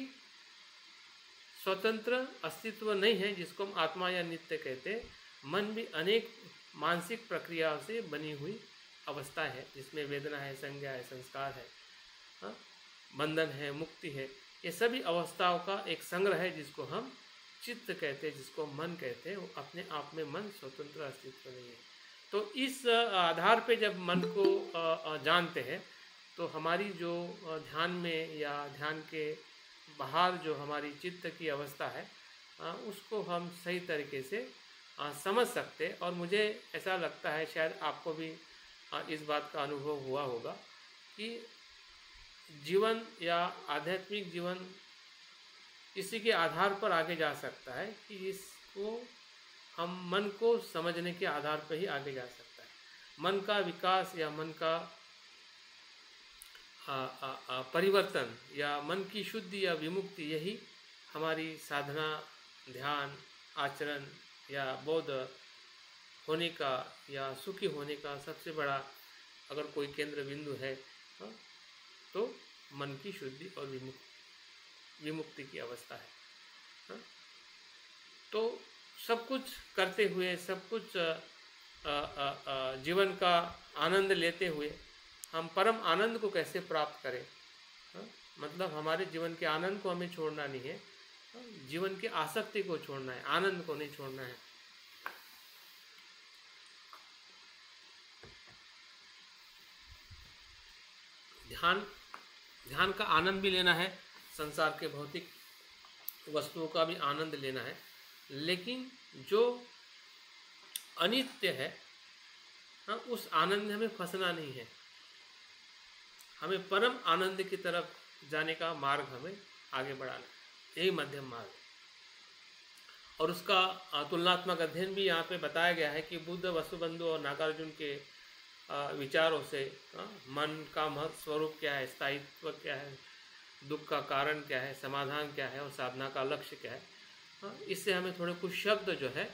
स्वतंत्र अस्तित्व नहीं है, जिसको हम आत्मा या नित्य कहते हैं। मन भी अनेक मानसिक प्रक्रियाओं से बनी हुई अवस्था है, जिसमें वेदना है, संज्ञा है, संस्कार है, बंधन है, मुक्ति है। ये सभी अवस्थाओं का एक संग्रह है, जिसको हम चित्त कहते हैं, जिसको मन कहते हैं। वो अपने आप में मन स्वतंत्र अस्तित्व नहीं है। तो इस आधार पे जब मन को जानते हैं तो हमारी जो ध्यान में या ध्यान के बाहर जो हमारी चित्त की अवस्था है उसको हम सही तरीके से समझ सकते। और मुझे ऐसा लगता है, शायद आपको भी इस बात का अनुभव हुआ होगा कि जीवन या आध्यात्मिक जीवन इसी के आधार पर आगे जा सकता है कि इसको हम मन को समझने के आधार पर ही आगे जा सकता है। मन का विकास या मन का परिवर्तन या मन की शुद्धि या विमुक्ति, यही हमारी साधना, ध्यान, आचरण या बौद्ध होने का या सुखी होने का सबसे बड़ा अगर कोई केंद्र बिंदु है तो मन की शुद्धि और विमुक्ति की अवस्था है। तो सब कुछ करते हुए, सब कुछ जीवन का आनंद लेते हुए हम परम आनंद को कैसे प्राप्त करें? मतलब हमारे जीवन के आनंद को हमें छोड़ना नहीं है, जीवन की आसक्ति को छोड़ना है, आनंद को नहीं छोड़ना है। ध्यान का आनंद भी लेना है, संसार के भौतिक वस्तुओं का भी आनंद लेना है, लेकिन जो अनित्य है उस आनंद में हमें फंसना नहीं है। हमें परम आनंद की तरफ जाने का मार्ग हमें आगे बढ़ाना है, यही मध्यम मार्ग है। और उसका तुलनात्मक अध्ययन भी यहाँ पे बताया गया है कि बुद्ध, वसुबंधु और नागार्जुन के विचारों से मन का महत्व स्वरूप क्या है, स्थायित्व क्या है, दुख का कारण क्या है, समाधान क्या है और साधना का लक्ष्य क्या है। इससे हमें थोड़े कुछ शब्द जो है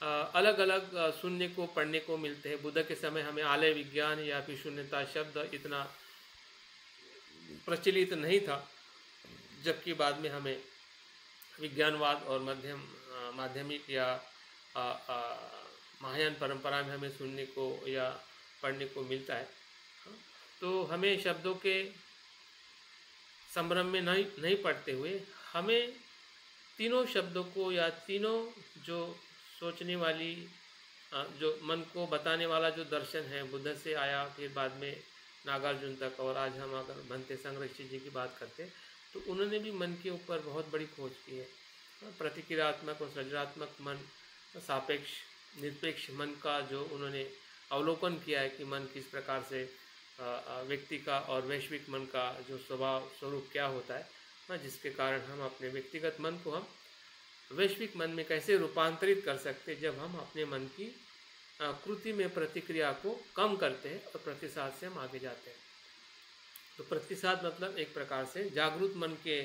अलग अलग सुनने को, पढ़ने को मिलते हैं। बुद्ध के समय हमें आलय विज्ञान या फिर शून्यता शब्द इतना प्रचलित नहीं था, जबकि बाद में हमें विज्ञानवाद और माध्यमिक या महायान परंपरा में हमें सुनने को या पढ़ने को मिलता है। तो हमें शब्दों के संभ्रम में नहीं पढ़ते हुए हमें तीनों शब्दों को या तीनों जो सोचने वाली, जो मन को बताने वाला जो दर्शन है, बुद्ध से आया, फिर बाद में नागार्जुन तक, और आज हम अगर भंते संग ऋषि जी की बात करते तो उन्होंने भी मन के ऊपर बहुत बड़ी खोज की है। प्रतिक्रियात्मक और सृजनात्मक मन, सापेक्ष निरपेक्ष मन का जो उन्होंने अवलोकन किया है कि मन किस प्रकार से व्यक्ति का और वैश्विक मन का जो स्वभाव स्वरूप क्या होता है, जिसके कारण हम अपने व्यक्तिगत मन को हम वैश्विक मन में कैसे रूपांतरित कर सकते, जब हम अपने मन की कृति में प्रतिक्रिया को कम करते हैं और प्रतिसाद से हम आगे जाते हैं। तो प्रतिसाद मतलब एक प्रकार से जागरूक मन के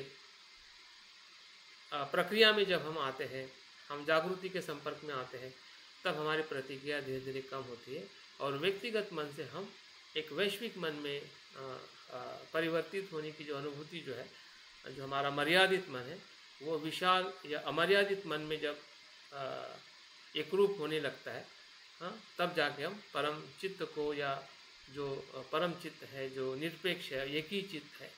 प्रक्रिया में जब हम आते हैं, हम जागृति के संपर्क में आते हैं, तब हमारी प्रतिक्रिया धीरे धीरे कम होती है और व्यक्तिगत मन से हम एक वैश्विक मन में परिवर्तित होने की जो अनुभूति जो है, जो हमारा मर्यादित मन है, वो विशाल या अमर्यादित मन में जब एक रूप होने लगता है, तब जाके हम परम चित्त को, या जो परम चित्त है, जो निरपेक्ष है, एक ही चित्त है,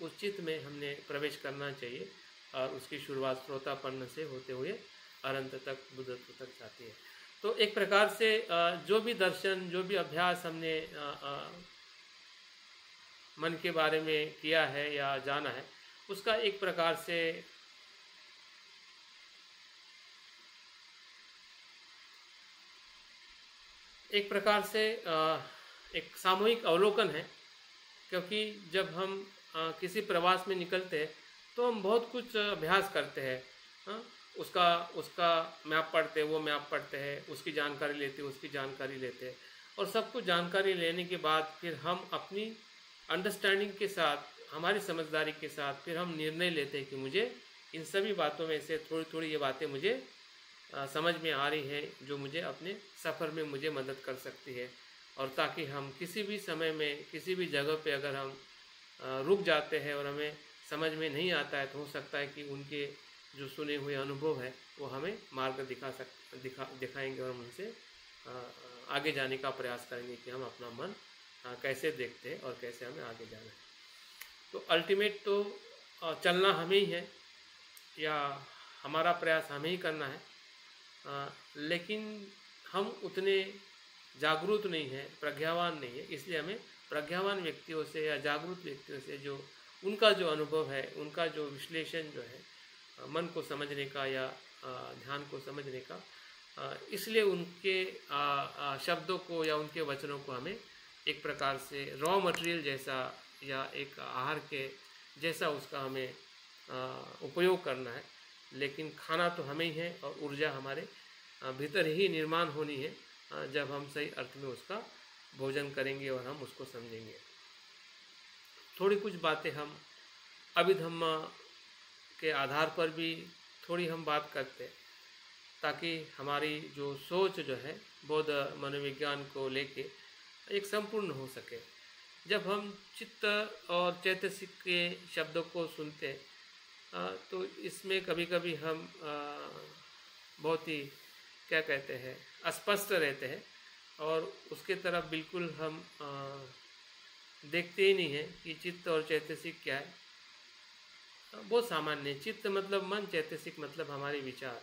उस चित्त में हमने प्रवेश करना चाहिए। और उसकी शुरुआत श्रोतापन्न से होते हुए अनंत तक, बुद्धत्व तक जाती है। तो एक प्रकार से जो भी दर्शन, जो भी अभ्यास हमने मन के बारे में किया है या जाना है, उसका एक प्रकार से एक सामूहिक अवलोकन है। क्योंकि जब हम किसी प्रवास में निकलते हैं तो हम बहुत कुछ अभ्यास करते हैं, उसका मैप पढ़ते हैं, वो मैप पढ़ते हैं, उसकी जानकारी लेते हैं और सब कुछ जानकारी लेने के बाद फिर हम अपनी अंडरस्टैंडिंग के साथ, हमारी समझदारी के साथ फिर हम निर्णय लेते हैं कि मुझे इन सभी बातों में से थोड़ी थोड़ी ये बातें मुझे समझ में आ रही हैं, जो मुझे अपने सफ़र में मुझे मदद कर सकती है। और ताकि हम किसी भी समय में, किसी भी जगह पे अगर हम रुक जाते हैं और हमें समझ में नहीं आता है, तो हो सकता है कि उनके जो सुने हुए अनुभव है वो हमें मार्ग दिखाएंगे और हम उनसे आगे जाने का प्रयास करेंगे कि हम अपना मन कैसे देखते हैं और कैसे हमें आगे जाना है। तो अल्टीमेट तो चलना हमें ही है, या हमारा प्रयास हमें ही करना है, लेकिन हम उतने जागरूक नहीं हैं, प्रज्ञावान नहीं है। इसलिए हमें प्रज्ञावान व्यक्तियों से या जागरूक व्यक्तियों से, जो उनका जो अनुभव है, उनका जो विश्लेषण जो है मन को समझने का या ध्यान को समझने का, इसलिए उनके शब्दों को या उनके वचनों को हमें एक प्रकार से रॉ मटेरियल जैसा या एक आहार के जैसा उसका हमें उपयोग करना है। लेकिन खाना तो हमें ही है और ऊर्जा हमारे भीतर ही निर्माण होनी है जब हम सही अर्थ में उसका भोजन करेंगे और हम उसको समझेंगे। थोड़ी कुछ बातें हम अभिधम्म के आधार पर भी थोड़ी हम बात करते हैं, ताकि हमारी जो सोच जो है बौद्ध मनोविज्ञान को लेके एक संपूर्ण हो सके। जब हम चित्त और चैतसिक के शब्दों को सुनते हैं तो इसमें कभी कभी हम बहुत ही क्या कहते हैं अस्पष्ट रहते हैं और उसके तरफ बिल्कुल हम देखते ही नहीं है कि चित्त और चैतसिक क्या है। बहुत सामान्य, चित्त मतलब मन, चैतसिक मतलब हमारे विचार।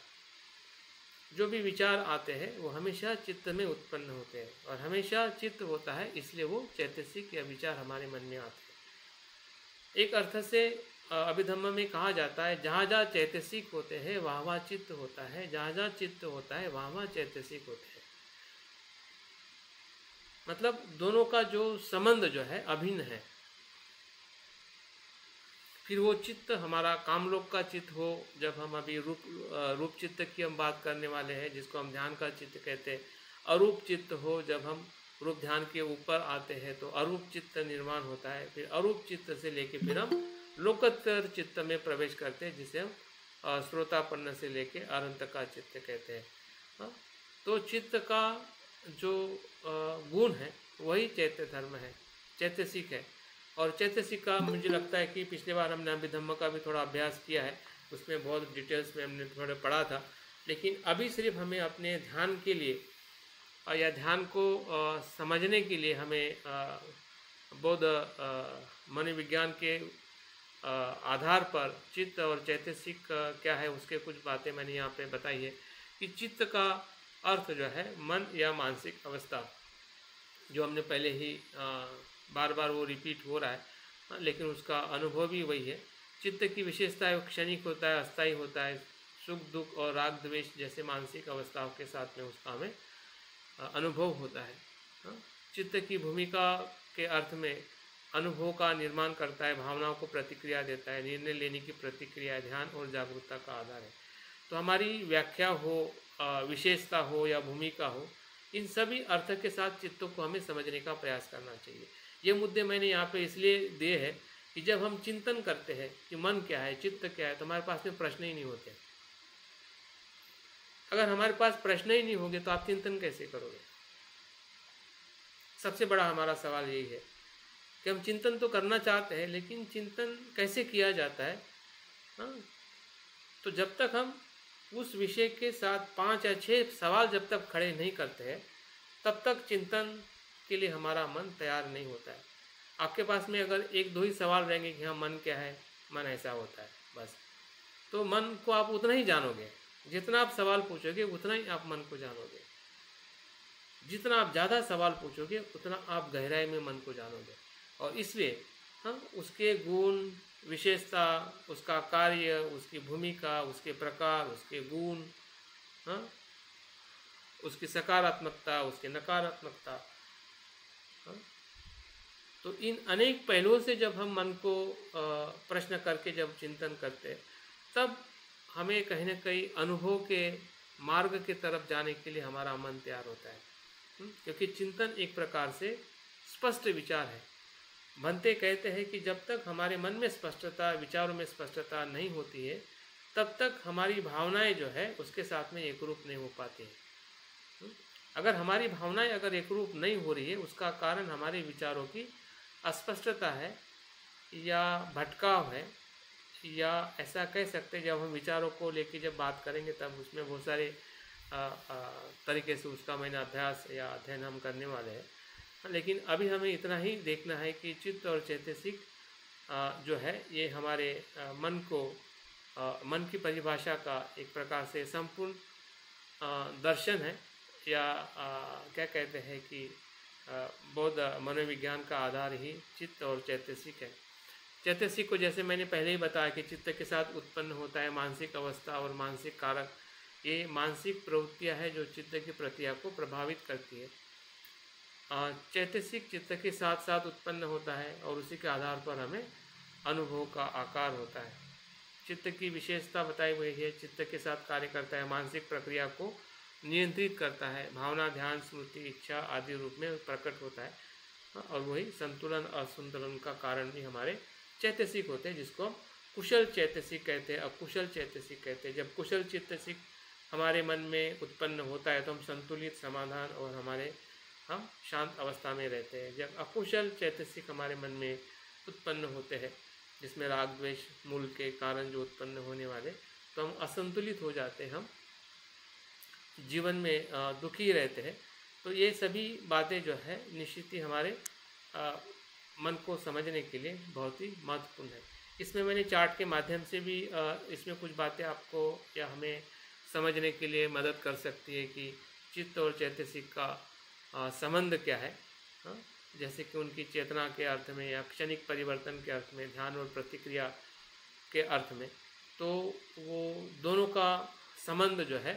जो भी विचार आते हैं वो हमेशा चित्त में उत्पन्न होते हैं और हमेशा चित्त होता है, इसलिए वो चैतसिक या विचार हमारे मन में आते हैं। एक अर्थ से अभिधम्म में कहा जाता है जहाँ जहाँ चैतसिक होते हैं वहाँ वहाँ चित्त होता है, जहाँ जहाँ चित्त होता है वहाँ वहाँ चैतसिक होते हैं। मतलब दोनों का जो संबंध जो है अभिन्न है। फिर वो चित्त हमारा कामलोक का चित्त हो, जब हम अभी रूप चित्त की हम बात करने वाले हैं जिसको हम ध्यान का चित्त कहते हैं। अरूप चित्त हो, जब हम रूप ध्यान के ऊपर आते हैं तो अरूप चित्त निर्माण होता है। फिर अरूप चित्त से लेके फिर हम लोकोत्तर चित्त में प्रवेश करते हैं जिसे हम श्रोतापन्न से लेके अनंत का चित्त कहते हैं। तो चित्त का जो गुण है वही चैत्य धर्म है, चैतसिक है। और चैतसिक का मुझे लगता है कि पिछले बार हमने अभिधम्म का भी थोड़ा अभ्यास किया है, उसमें बहुत डिटेल्स में हमने थोड़ा पढ़ा था। लेकिन अभी सिर्फ हमें अपने ध्यान के लिए या ध्यान को समझने के लिए हमें बौद्ध मनोविज्ञान के आधार पर चित्त और चैतसिक क्या है उसके कुछ बातें मैंने यहाँ पे बताई है। कि चित्त का अर्थ जो है मन या मानसिक अवस्था, जो हमने पहले ही बार बार वो रिपीट हो रहा है, लेकिन उसका अनुभव भी वही है। चित्त की विशेषता है, क्षणिक होता है, अस्थायी होता है। सुख दुख और राग द्वेष जैसे मानसिक अवस्थाओं के साथ में उसका हमें अनुभव होता है। चित्त की भूमिका के अर्थ में अनुभव का निर्माण करता है, भावनाओं को प्रतिक्रिया देता है, निर्णय लेने की प्रतिक्रिया ध्यान और जागरूकता का आधार है। तो हमारी व्याख्या हो, विशेषता हो या भूमिका हो, इन सभी अर्थ के साथ चित्तों को हमें समझने का प्रयास करना चाहिए। ये मुद्दे मैंने यहाँ पे इसलिए दिए हैं कि जब हम चिंतन करते हैं कि मन क्या है, चित्त क्या है, तो हमारे पास में प्रश्न ही नहीं होते। अगर हमारे पास प्रश्न ही नहीं होंगे तो आप चिंतन कैसे करोगे? सबसे बड़ा हमारा सवाल यही है कि हम चिंतन तो करना चाहते हैं, लेकिन चिंतन कैसे किया जाता है? तो जब तक हम उस विषय के साथ 5 या 6 सवाल जब तक खड़े नहीं करते हैं, तब तक चिंतन के लिए हमारा मन तैयार नहीं होता है। आपके पास में अगर 1-2 ही सवाल रहेंगे कि हाँ मन क्या है, मन ऐसा होता है, बस, तो मन को आप उतना ही जानोगे। जितना आप सवाल पूछोगे उतना ही आप मन को जानोगे। जितना आप ज़्यादा सवाल पूछोगे उतना आप गहराई में मन को जानोगे। और इसलिए हम उसके गुण, विशेषता, उसका कार्य, उसकी भूमिका, उसके प्रकार, उसके गुण, उसकी सकारात्मकता, उसकी नकारात्मकता, तो इन अनेक पहलुओं से जब हम मन को प्रश्न करके जब चिंतन करते हैं, तब हमें कहीं ना कहीं अनुभव के मार्ग की तरफ जाने के लिए हमारा मन तैयार होता है। क्योंकि चिंतन एक प्रकार से स्पष्ट विचार है। भंते कहते हैं कि जब तक हमारे मन में स्पष्टता, विचारों में स्पष्टता नहीं होती है, तब तक हमारी भावनाएं जो है उसके साथ में एक रूप नहीं हो पाती है। अगर हमारी भावनाएं अगर एक रूप नहीं हो रही है, उसका कारण हमारे विचारों की अस्पष्टता है या भटकाव है, या ऐसा कह सकते हैं जब हम विचारों को लेकर जब बात करेंगे तब उसमें बहुत सारे तरीके से उसका मैंने अभ्यास या अध्ययन हम करने वाले हैं। लेकिन अभी हमें इतना ही देखना है कि चित्त और चैतसिक जो है ये हमारे मन को, मन की परिभाषा का एक प्रकार से संपूर्ण दर्शन है, या क्या कहते हैं कि बौद्ध मनोविज्ञान का आधार ही चित्त और चैतसिक है। चैतसिक को जैसे मैंने पहले ही बताया कि चित्त के साथ उत्पन्न होता है मानसिक अवस्था और मानसिक कारक, ये मानसिक प्रवृत्तियाँ है जो चित्त की प्रक्रिया को प्रभावित करती है। चैतसिक चित्त के साथ साथ उत्पन्न होता है और उसी के आधार पर हमें अनुभव का आकार होता है। चित्त की विशेषता बताई हुई है, चित्त के साथ कार्य करता है, मानसिक प्रक्रिया को नियंत्रित करता है, भावना, ध्यान, स्मृति, इच्छा आदि रूप में प्रकट होता है। और वही संतुलन असंतुलन का कारण भी हमारे चैतसिक होते हैं, जिसको हम कुशल चैतसिक कहते हैं, अकुशल चैतसिक कहते हैं। जब कुशल चैतसिक हमारे मन में उत्पन्न होता है तो हम संतुलित, समाधान और हम शांत अवस्था में रहते हैं। जब अकुशल चैतसिक हमारे मन में उत्पन्न होते हैं, जिसमें राग द्वेष मूल के कारण जो उत्पन्न होने वाले, तो हम असंतुलित हो जाते हैं, हम जीवन में दुखी रहते हैं। तो ये सभी बातें जो है निश्चित ही हमारे मन को समझने के लिए बहुत ही महत्वपूर्ण है। इसमें मैंने चार्ट के माध्यम से भी इसमें कुछ बातें आपको या हमें समझने के लिए मदद कर सकती है कि चित्त और चैतसिक का संबंध क्या है। जैसे कि उनकी चेतना के अर्थ में या क्षणिक परिवर्तन के अर्थ में, ध्यान और प्रतिक्रिया के अर्थ में, तो वो दोनों का संबंध जो है,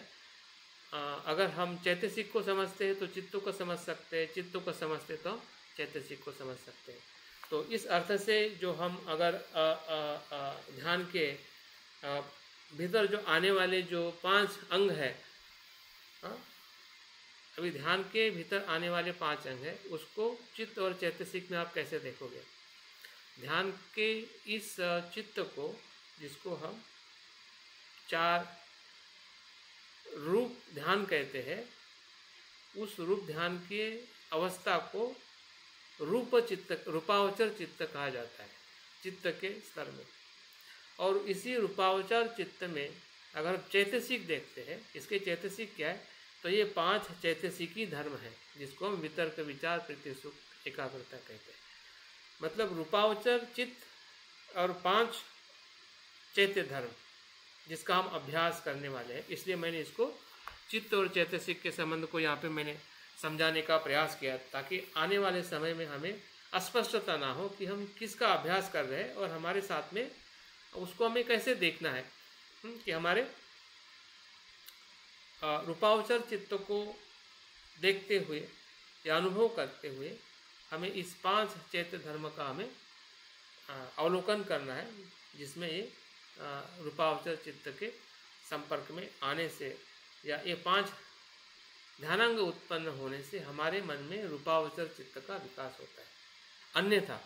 अगर हम चैतसिक को समझते हैं तो चित्त को समझ सकते हैं, चित्त को समझते तो चैतसिक को समझ सकते हैं। तो इस अर्थ से जो हम अगर ध्यान के भीतर जो आने वाले जो 5 अंग है, अभी ध्यान के भीतर आने वाले 5 अंग है, उसको चित्त और चैतसिक में आप कैसे देखोगे? ध्यान के इस चित्त को, जिसको हम 4 रूप ध्यान कहते हैं, उस रूप ध्यान की अवस्था को रूप चित्त, रूपावचर चित्त कहा जाता है चित्त के स्तर में। और इसी रूपावचर चित्त में अगर चैतसिक देखते हैं, इसके चैतसिक क्या है, तो ये 5 चैतसिकी धर्म है, जिसको हम वितर्क, विचार, प्रीति, सुख, एकाग्रता कहते हैं। मतलब रूपावचर चित्त और 5 चैत्य धर्म, जिसका हम अभ्यास करने वाले हैं। इसलिए मैंने इसको चित्त और चैतसिक के संबंध को यहाँ पे मैंने समझाने का प्रयास किया, ताकि आने वाले समय में हमें अस्पष्टता ना हो कि हम किसका अभ्यास कर रहे हैं और हमारे साथ में उसको हमें कैसे देखना है। कि हमारे रूपावचर चित्त को देखते हुए या अनुभव करते हुए हमें इस 5 चैत्य धर्म का हमें अवलोकन करना है, जिसमें ये रूपावचर चित्त के संपर्क में आने से या ये 5 ध्यानांग उत्पन्न होने से हमारे मन में रूपावचर चित्त का विकास होता है। अन्यथा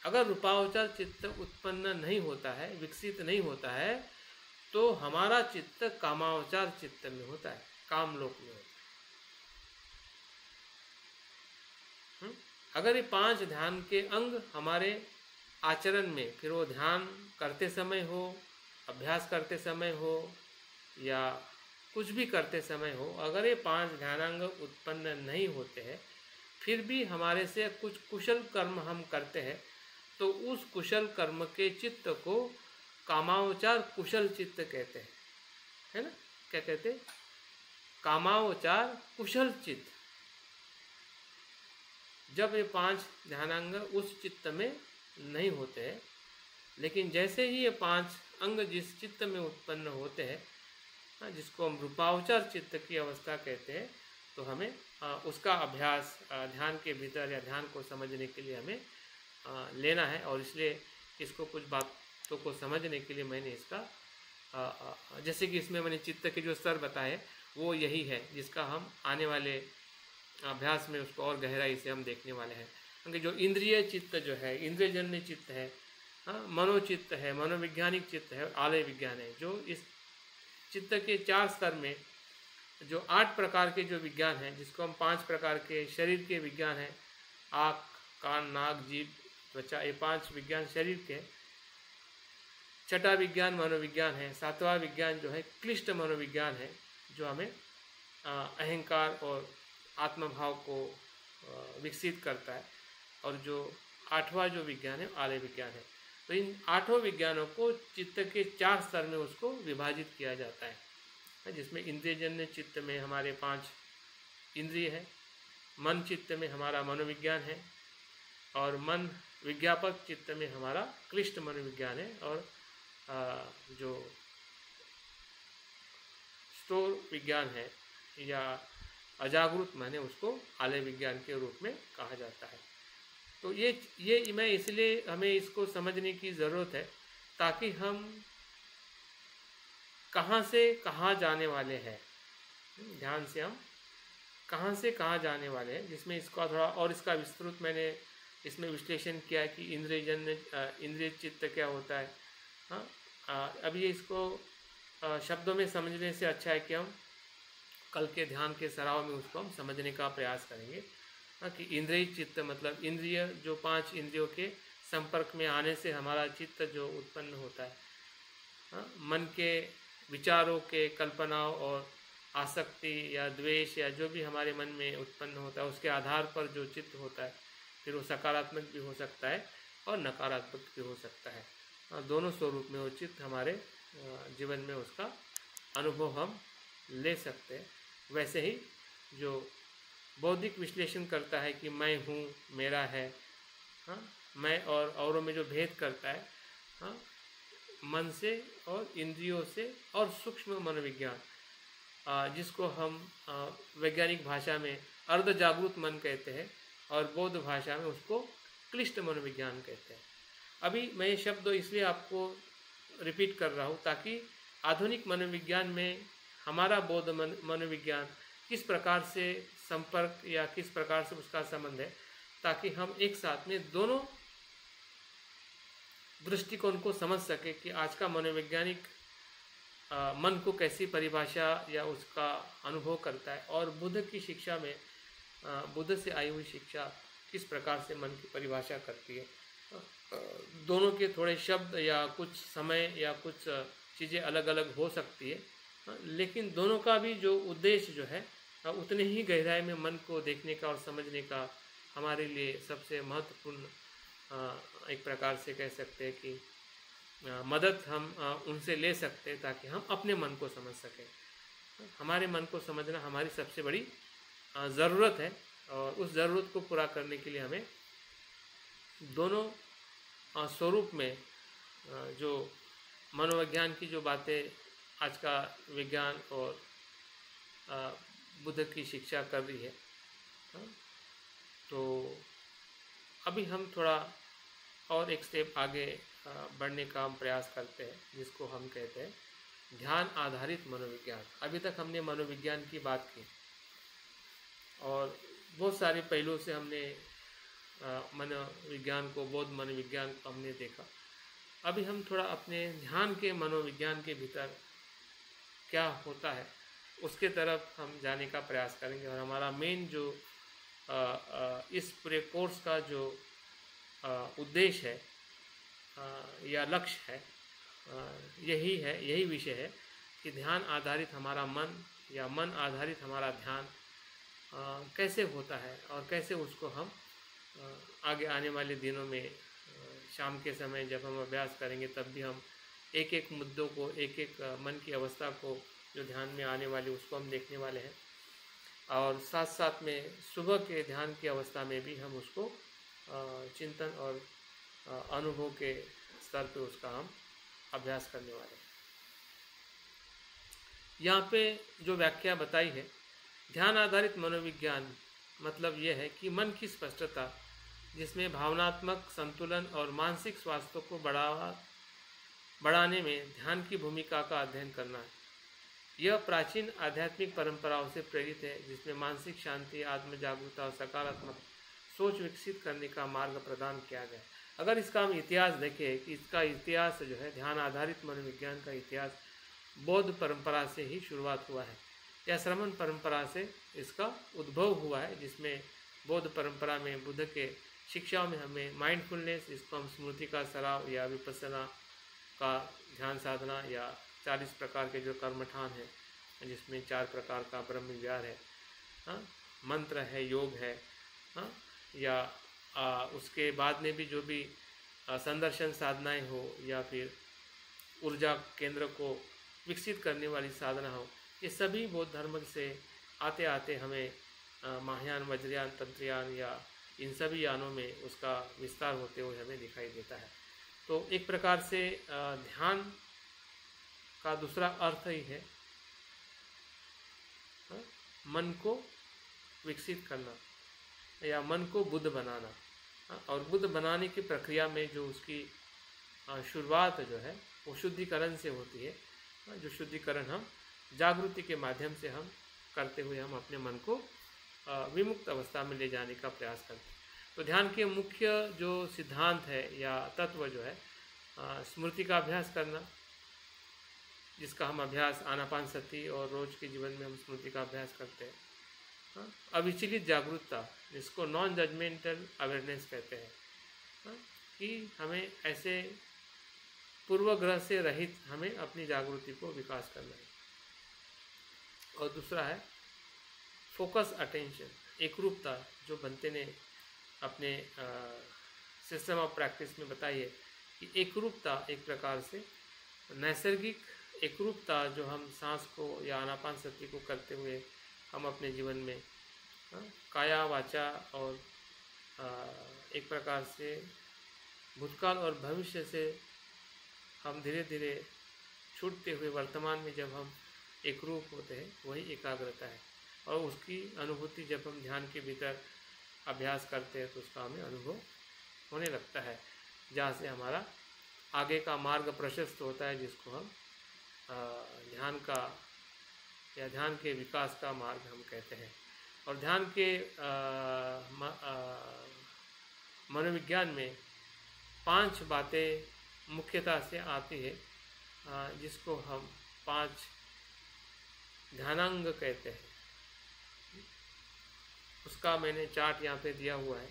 अगर रूपावचर चित्त उत्पन्न नहीं होता है, विकसित नहीं होता है, तो हमारा चित्त कामावचर चित्त में होता है, कामलोक में होता है। अगर ये 5 ध्यान के अंग हमारे आचरण में, फिर वो ध्यान करते समय हो, अभ्यास करते समय हो या कुछ भी करते समय हो, अगर ये 5 ध्यानांग उत्पन्न नहीं होते हैं, फिर भी हमारे से कुछ कुशल कर्म हम करते हैं, तो उस कुशल कर्म के चित्त को कामावचार कुशल चित्त कहते हैं, है ना? क्या कहते हैं? कामावचार कुशल चित्त। जब ये 5 ध्यानांग उस चित्त में नहीं होते हैं, लेकिन जैसे ही ये 5 अंग जिस चित्त में उत्पन्न होते हैं, जिसको हम रूपावचर चित्त की अवस्था कहते हैं, तो हमें उसका अभ्यास ध्यान के भीतर या ध्यान को समझने के लिए हमें लेना है। और इसलिए इसको कुछ बातों को समझने के लिए मैंने इसका जैसे कि इसमें मैंने चित्त के जो स्तर बताए वो यही है, जिसका हम आने वाले अभ्यास में उसको और गहराई से हम देखने वाले हैं। क्योंकि जो इंद्रिय चित्त जो है, इंद्रियजन्य चित्त है, मनोचित्त है, मनोवैज्ञानिक चित्त है, आलय विज्ञान है, जो इस चित्त के 4 स्तर में जो 8 प्रकार के जो विज्ञान हैं, जिसको हम 5 प्रकार के शरीर के विज्ञान हैं, आँख, कान, नाक, जीभ, त्वचा, ये 5 विज्ञान शरीर के। 6वां विज्ञान मनोविज्ञान है। 7वां विज्ञान जो है क्लिष्ट मनोविज्ञान है, जो हमें अहंकार और आत्मभाव को विकसित करता है। और जो 8वां जो विज्ञान है आलय विज्ञान है। तो इन 8 विज्ञानों को चित्त के 4 स्तर में उसको विभाजित किया जाता है, जिसमें इंद्रियजन्य चित्त में हमारे 5 इंद्रिय है, मन चित्त में हमारा मनोविज्ञान है, और मन विज्ञापक चित्त में हमारा क्लिष्ट मनोविज्ञान है, और जो स्टोर विज्ञान है या अजागरूक माने उसको आलय विज्ञान के रूप में कहा जाता है। तो ये मैं इसलिए हमें इसको समझने की ज़रूरत है ताकि हम कहाँ से कहाँ जाने वाले हैं, ध्यान से हम कहाँ से कहाँ जाने वाले हैं, जिसमें इसका थोड़ा और इसका विस्तृत मैंने इसमें विश्लेषण किया है कि इंद्रिय चित्त क्या होता है। हाँ, अभी इसको शब्दों में समझने से अच्छा है कि हम कल के ध्यान के सराव में उसको हम समझने का प्रयास करेंगे। हाँ, कि इंद्रिय चित्त मतलब इंद्रिय जो 5 इंद्रियों के संपर्क में आने से हमारा चित्त जो उत्पन्न होता है, हाँ, मन के विचारों के कल्पनाओं और आसक्ति या द्वेष या जो भी हमारे मन में उत्पन्न होता है उसके आधार पर जो चित्त होता है, फिर वो सकारात्मक भी हो सकता है और नकारात्मक भी हो सकता है। हाँ, दोनों स्वरूप में वो चित्त हमारे जीवन में उसका अनुभव हम ले सकते हैं। वैसे ही जो बौद्धिक विश्लेषण करता है कि मैं हूँ, मेरा है, हाँ, मैं और औरों में जो भेद करता है, हाँ, मन से और इंद्रियों से और सूक्ष्म मनोविज्ञान, जिसको हम वैज्ञानिक भाषा में अर्ध जागरूक मन कहते हैं और बौद्ध भाषा में उसको क्लिष्ट मनोविज्ञान कहते हैं। अभी मैं ये शब्द इसलिए आपको रिपीट कर रहा हूँ ताकि आधुनिक मनोविज्ञान में हमारा बौद्ध मनोविज्ञान किस प्रकार से संपर्क या किस प्रकार से उसका संबंध है, ताकि हम एक साथ में दोनों दृष्टिकोण को समझ सके कि आज का मनोवैज्ञानिक मन को कैसी परिभाषा या उसका अनुभव करता है और बुद्ध की शिक्षा में बुद्ध से आई हुई शिक्षा किस प्रकार से मन की परिभाषा करती है। दोनों के थोड़े शब्द या कुछ समय या कुछ चीज़ें अलग अलग हो सकती है, लेकिन दोनों का भी जो उद्देश्य जो है उतने ही गहराई में मन को देखने का और समझने का हमारे लिए सबसे महत्वपूर्ण एक प्रकार से कह सकते हैं कि मदद हम उनसे ले सकते हैं ताकि हम अपने मन को समझ सकें। हमारे मन को समझना हमारी सबसे बड़ी ज़रूरत है और उस ज़रूरत को पूरा करने के लिए हमें दोनों स्वरूप में जो मनोविज्ञान की जो बातें आज का विज्ञान और बुद्ध की शिक्षा कर रही है, तो अभी हम थोड़ा और एक स्टेप आगे बढ़ने का हम प्रयास करते हैं, जिसको हम कहते हैं ध्यान आधारित मनोविज्ञान। अभी तक हमने मनोविज्ञान की बात की और बहुत सारे पहलुओं से हमने मनोविज्ञान को, बौद्ध मनोविज्ञान को हमने देखा। अभी हम थोड़ा अपने ध्यान के मनोविज्ञान के भीतर क्या होता है उसके तरफ हम जाने का प्रयास करेंगे और हमारा मेन जो इस पूरे कोर्स का जो उद्देश्य है या लक्ष्य है, यही विषय है कि ध्यान आधारित हमारा मन या मन आधारित हमारा ध्यान कैसे होता है और कैसे उसको हम आगे आने वाले दिनों में शाम के समय जब हम अभ्यास करेंगे तब भी हम एक एक मुद्दों को, एक एक मन की अवस्था को जो ध्यान में आने वाली उसको हम देखने वाले हैं और साथ साथ में सुबह के ध्यान की अवस्था में भी हम उसको चिंतन और अनुभव के स्तर पे उसका हम अभ्यास करने वाले हैं। यहाँ पे जो व्याख्या बताई है ध्यान आधारित मनोविज्ञान मतलब यह है कि मन की स्पष्टता जिसमें भावनात्मक संतुलन और मानसिक स्वास्थ्य को बढ़ाने में ध्यान की भूमिका का अध्ययन करना है। यह प्राचीन आध्यात्मिक परंपराओं से प्रेरित है जिसमें मानसिक शांति, आत्म जागरूकता और सकारात्मक सोच विकसित करने का मार्ग प्रदान किया गया। अगर इसका हम इतिहास देखें कि इसका इतिहास जो है ध्यान आधारित मनोविज्ञान का इतिहास बौद्ध परंपरा से ही शुरुआत हुआ है या श्रमण परंपरा से इसका उद्भव हुआ है, जिसमें बौद्ध परंपरा में बुद्ध के शिक्षाओं में हमें माइंडफुलनेस, इसको हम स्मृति का सराव या विपස්සना का ध्यान साधना या 40 प्रकार के जो कर्मठान हैं जिसमें 4 प्रकार का ब्रह्म विहार है, हाँ, मंत्र है, योग है, हाँ, या उसके बाद में भी जो भी संदर्शन साधनाएं हो या फिर ऊर्जा केंद्र को विकसित करने वाली साधना हो, ये सभी बौद्ध धर्म से आते आते हमें महायान, वज्रयान, तंत्रयान या इन सभी यानों में उसका विस्तार होते हुए हमें दिखाई देता है। तो एक प्रकार से ध्यान का दूसरा अर्थ ही है मन को विकसित करना या मन को बुद्ध बनाना। और बुद्ध बनाने की प्रक्रिया में जो उसकी शुरुआत जो है वो शुद्धिकरण से होती है। जो शुद्धिकरण हम जागृति के माध्यम से हम करते हुए हम अपने मन को विमुक्त अवस्था में ले जाने का प्रयास करते हैं। तो ध्यान के मुख्य जो सिद्धांत है या तत्व जो है स्मृति का अभ्यास करना, जिसका हम अभ्यास आनापान सती और रोज के जीवन में हम स्मृति का अभ्यास करते हैं। अविचलित जागरूकता, जिसको नॉन जजमेंटल अवेयरनेस कहते हैं, कि हमें ऐसे पूर्वग्रह से रहित हमें अपनी जागृति को विकास करना है। और दूसरा है फोकस अटेंशन, एकरूपता, जो बनते ने अपने सिस्टम ऑफ प्रैक्टिस में बताई है कि एकरूपता एक प्रकार से नैसर्गिक एकरूपता जो हम सांस को या आनापान सती को करते हुए हम अपने जीवन में काया वाचा और एक प्रकार से भूतकाल और भविष्य से हम धीरे धीरे छूटते हुए वर्तमान में जब हम एकरूप होते हैं, वही एकाग्रता है। और उसकी अनुभूति जब हम ध्यान के भीतर अभ्यास करते हैं तो उसका हमें अनुभव होने लगता है, जहाँ से हमारा आगे का मार्ग प्रशस्त होता है, जिसको हम ध्यान का या ध्यान के विकास का मार्ग हम कहते हैं। और ध्यान के मनोविज्ञान में 5 बातें मुख्यतः से आती है, जिसको हम 5 ध्यानांग कहते हैं। उसका मैंने चार्ट यहाँ पे दिया हुआ है,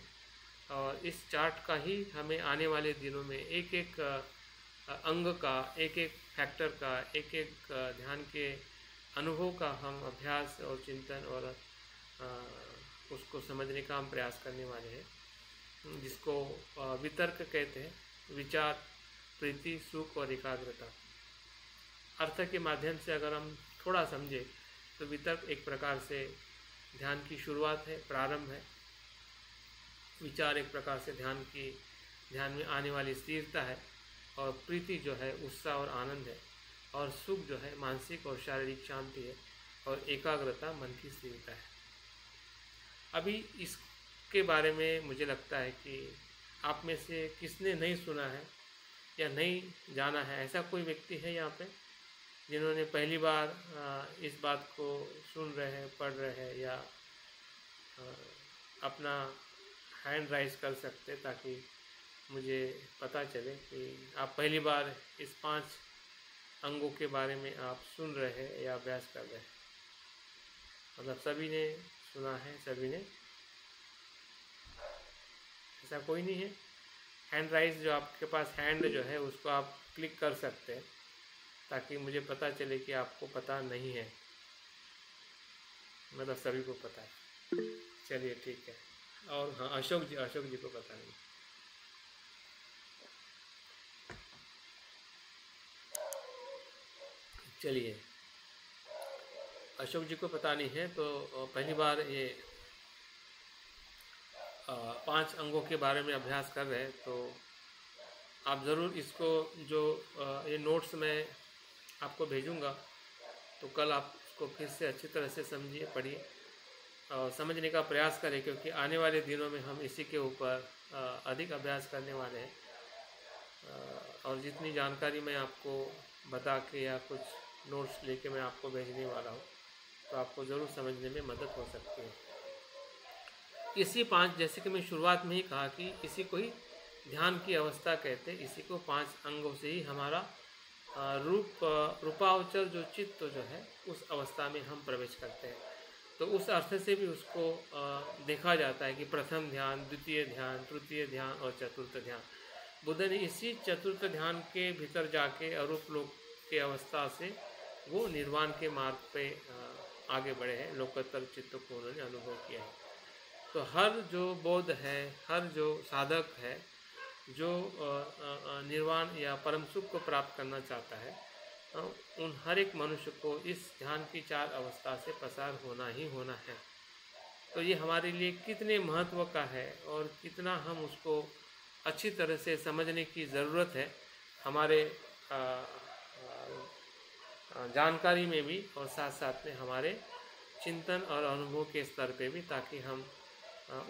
और इस चार्ट का ही हमें आने वाले दिनों में एक एक अंग का, एक एक फैक्टर का, एक एक ध्यान के अनुभव का हम अभ्यास और चिंतन और उसको समझने का हम प्रयास करने वाले हैं, जिसको वितर्क कहते हैं। विचार, प्रीति, सुख और एकाग्रता। अर्थ के माध्यम से अगर हम थोड़ा समझे तो वितर्क एक प्रकार से ध्यान की शुरुआत है, प्रारंभ है। विचार एक प्रकार से ध्यान में आने वाली स्थिरता है, और प्रीति जो है उत्साह और आनंद है, और सुख जो है मानसिक और शारीरिक शांति है, और एकाग्रता मन की स्थिरता है। अभी इसके बारे में मुझे लगता है कि आप में से किसने नहीं सुना है या नहीं जाना है, ऐसा कोई व्यक्ति है यहाँ पे जिन्होंने पहली बार इस बात को सुन रहे हैं, पढ़ रहे हैं, या अपना हैंड राइज कर सकते ताकि मुझे पता चले कि आप पहली बार इस 5 अंगों के बारे में आप सुन रहे हैं या अभ्यास कर रहे हैं। मतलब सभी ने सुना है, सभी ने, ऐसा कोई नहीं है। हैंड राइज जो आपके पास हैंड जो है उसको आप क्लिक कर सकते हैं ताकि मुझे पता चले कि आपको पता नहीं है, मतलब सभी को पता है। चलिए ठीक है। और हाँ, अशोक जी को पता नहीं। चलिए, अशोक जी को पता नहीं है तो पहली बार ये 5 अंगों के बारे में अभ्यास कर रहे हैं, तो आप ज़रूर इसको जो ये नोट्स में आपको भेजूंगा, तो कल आप इसको फिर से अच्छी तरह से समझिए, पढ़िए और समझने का प्रयास करें, क्योंकि आने वाले दिनों में हम इसी के ऊपर अधिक अभ्यास करने वाले हैं। और जितनी जानकारी मैं आपको बता के या कुछ नोट्स लेके मैं आपको भेजने वाला हूँ, तो आपको ज़रूर समझने में मदद हो सकती है। इसी 5, जैसे कि मैं शुरुआत में ही कहा कि इसी को ही ध्यान की अवस्था कहते हैं। इसी को 5 अंगों से ही हमारा रूपावचर जो चित्त जो है उस अवस्था में हम प्रवेश करते हैं। तो उस अर्थ से भी उसको देखा जाता है कि प्रथम ध्यान, द्वितीय ध्यान, तृतीय ध्यान और चतुर्थ ध्यान। बुद्ध ने इसी चतुर्थ ध्यान के भीतर जाके अरूप लोक के अवस्था से वो निर्वाण के मार्ग पे आगे बढ़े हैं, लोकोत्तर चित्त को उन्होंने अनुभव किया है। तो हर जो बौद्ध है, हर जो साधक है, जो निर्वाण या परम सुख को प्राप्त करना चाहता है, उन हर एक मनुष्य को इस ध्यान की 4 अवस्था से पसार होना ही होना है। तो ये हमारे लिए कितने महत्व का है और कितना हम उसको अच्छी तरह से समझने की ज़रूरत है, हमारे जानकारी में भी और साथ साथ में हमारे चिंतन और अनुभव के स्तर पे भी, ताकि हम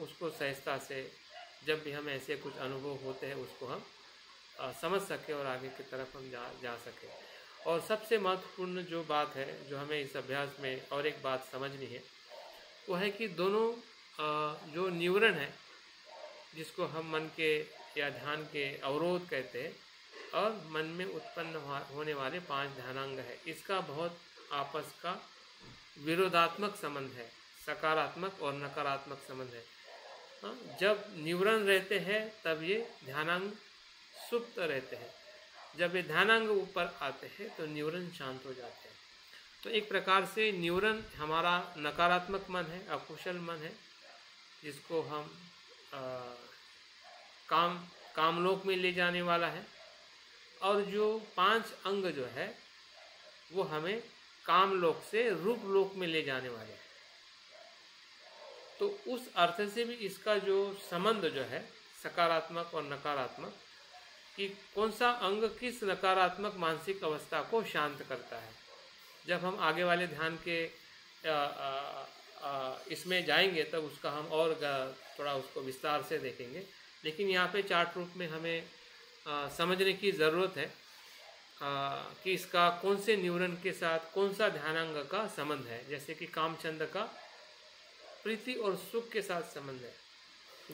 उसको सहजता से जब भी हमें ऐसे कुछ अनुभव होते हैं उसको हम समझ सके और आगे की तरफ हम जा सके। और सबसे महत्वपूर्ण जो बात है जो हमें इस अभ्यास में और एक बात समझनी है, वो है कि दोनों जो न्यूरन है जिसको हम मन के या ध्यान के अवरोध कहते हैं, और मन में उत्पन्न होने वाले 5 ध्यानांग है, इसका बहुत आपस का विरोधात्मक संबंध है, सकारात्मक और नकारात्मक संबंध है। जब न्यूरन रहते हैं तब ये ध्यानांग सुप्त रहते हैं, जब ये ध्यानांग ऊपर आते हैं तो न्यूरन शांत हो जाते हैं। तो एक प्रकार से न्यूरन हमारा नकारात्मक मन है, अकुशल मन है, जिसको हम कामलोक में ले जाने वाला है, और जो 5 अंग जो है वो हमें कामलोक से रूप लोक में ले जाने वाले हैं। तो उस अर्थ से भी इसका जो संबंध जो है सकारात्मक और नकारात्मक, कि कौन सा अंग किस नकारात्मक मानसिक अवस्था को शांत करता है, जब हम आगे वाले ध्यान के इसमें जाएंगे तब उसका हम और थोड़ा उसको विस्तार से देखेंगे। लेकिन यहाँ पे चार्ट रूप में हमें समझने की ज़रूरत है कि इसका कौन से न्यूरन के साथ कौन सा ध्यानांग का संबंध है। जैसे कि कामचंद का प्रीति और सुख के साथ संबंध है।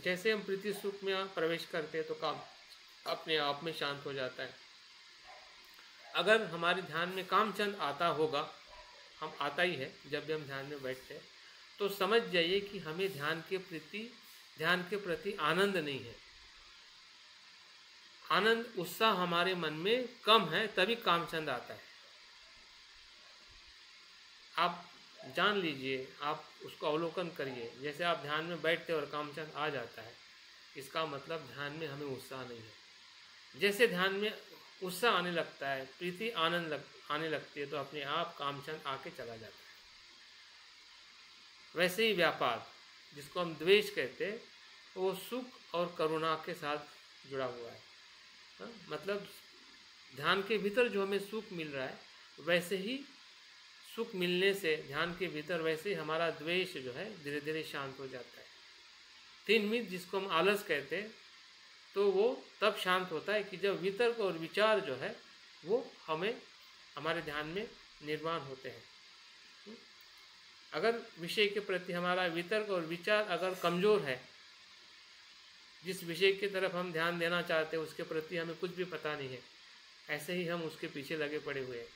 जैसे हम प्रीति सुख में प्रवेश करते हैं तो काम अपने आप में शांत हो जाता है। अगर हमारे ध्यान में कामचंद आता होगा, हम आता ही है जब भी हम ध्यान में बैठते हैं, तो समझ जाइए कि हमें ध्यान के प्रति आनंद नहीं है, आनंद उत्साह हमारे मन में कम है, तभी कामचंद आता है। आप जान लीजिए, आप उसको अवलोकन करिए। जैसे आप ध्यान में बैठते और कामचंद आ जाता है, इसका मतलब ध्यान में हमें उत्साह नहीं है। जैसे ध्यान में उत्साह आने लगता है, प्रीति आनंद आने लगती है, तो अपने आप कामचंद आके चला जाता है। वैसे ही व्यापार, जिसको हम द्वेष कहते हैं, वो सुख और करुणा के साथ जुड़ा हुआ है। मतलब ध्यान के भीतर जो हमें सुख मिल रहा है, वैसे ही सुख मिलने से ध्यान के भीतर वैसे ही हमारा द्वेष जो है धीरे धीरे शांत हो जाता है। 3 मिनट जिसको हम आलस कहते हैं, तो वो तब शांत होता है कि जब वितर्क और विचार जो है वो हमारे ध्यान में निर्माण होते हैं। अगर विषय के प्रति हमारा वितर्क और विचार अगर कमज़ोर है, जिस विषय की तरफ हम ध्यान देना चाहते हैं उसके प्रति हमें कुछ भी पता नहीं है, ऐसे ही हम उसके पीछे लगे पड़े हुए हैं,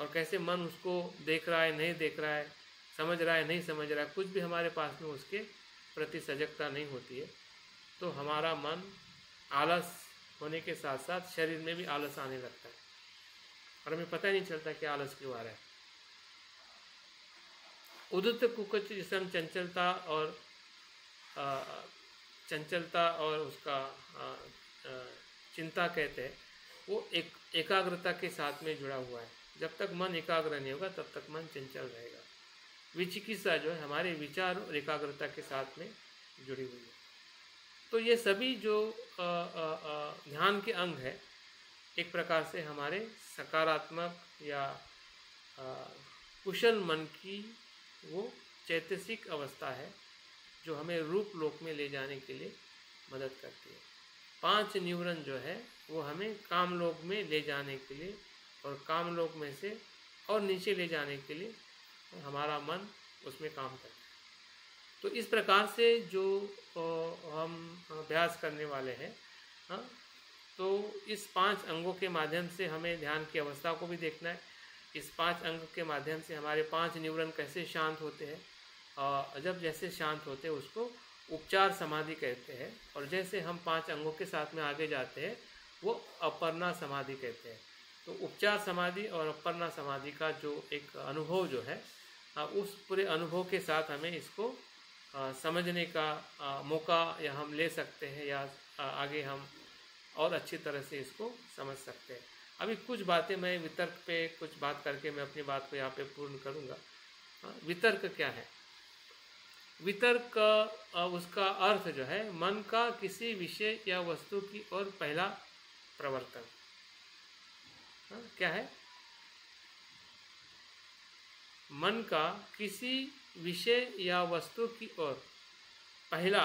और कैसे मन उसको देख रहा है नहीं देख रहा है, समझ रहा है नहीं समझ रहा है, कुछ भी हमारे पास में उसके प्रति सजगता नहीं होती है, तो हमारा मन आलस होने के साथ साथ शरीर में भी आलस आने लगता है, और हमें पता ही नहीं चलता कि आलस क्यों आ रहा है। उद्युक्त कुकुच जिसे हम चंचलता और उसका चिंता कहते हैं, वो एकाग्रता के साथ में जुड़ा हुआ है। जब तक मन एकाग्र नहीं होगा तब तक मन चंचल रहेगा। विचिकित्सा जो है हमारे विचार और एकाग्रता के साथ में जुड़ी हुई है। तो ये सभी जो ध्यान के अंग है, एक प्रकार से हमारे सकारात्मक या कुशल मन की वो चैतसिक अवस्था है, जो हमें रूप लोक में ले जाने के लिए मदद करती है। 5 न्यूरन जो है वो हमें काम लोक में ले जाने के लिए और काम लोक में से और नीचे ले जाने के लिए हमारा मन उसमें काम करता है। तो इस प्रकार से जो हम अभ्यास करने वाले हैं, तो इस 5 अंगों के माध्यम से हमें ध्यान की अवस्था को भी देखना है। इस 5 अंग के माध्यम से हमारे 5 न्यूरन कैसे शांत होते हैं, और जब जैसे शांत होते हैं उसको उपचार समाधि कहते हैं, और जैसे हम 5 अंगों के साथ में आगे जाते हैं वो अपर्णा समाधि कहते हैं। तो उपचार समाधि और अपर्णा समाधि का जो एक अनुभव जो है, उस पूरे अनुभव के साथ हमें इसको समझने का मौका या हम ले सकते हैं, या आगे हम और अच्छी तरह से इसको समझ सकते हैं। अभी कुछ बातें मैं वितर्क पे कुछ बात करके मैं अपनी बात को यहाँ पे पूर्ण करूँगा। वितर्क क्या है? वितर्क उसका अर्थ जो है मन का किसी विषय या वस्तु की ओर पहला प्रवर्तन। क्या है? मन का किसी विषय या वस्तु की ओर पहला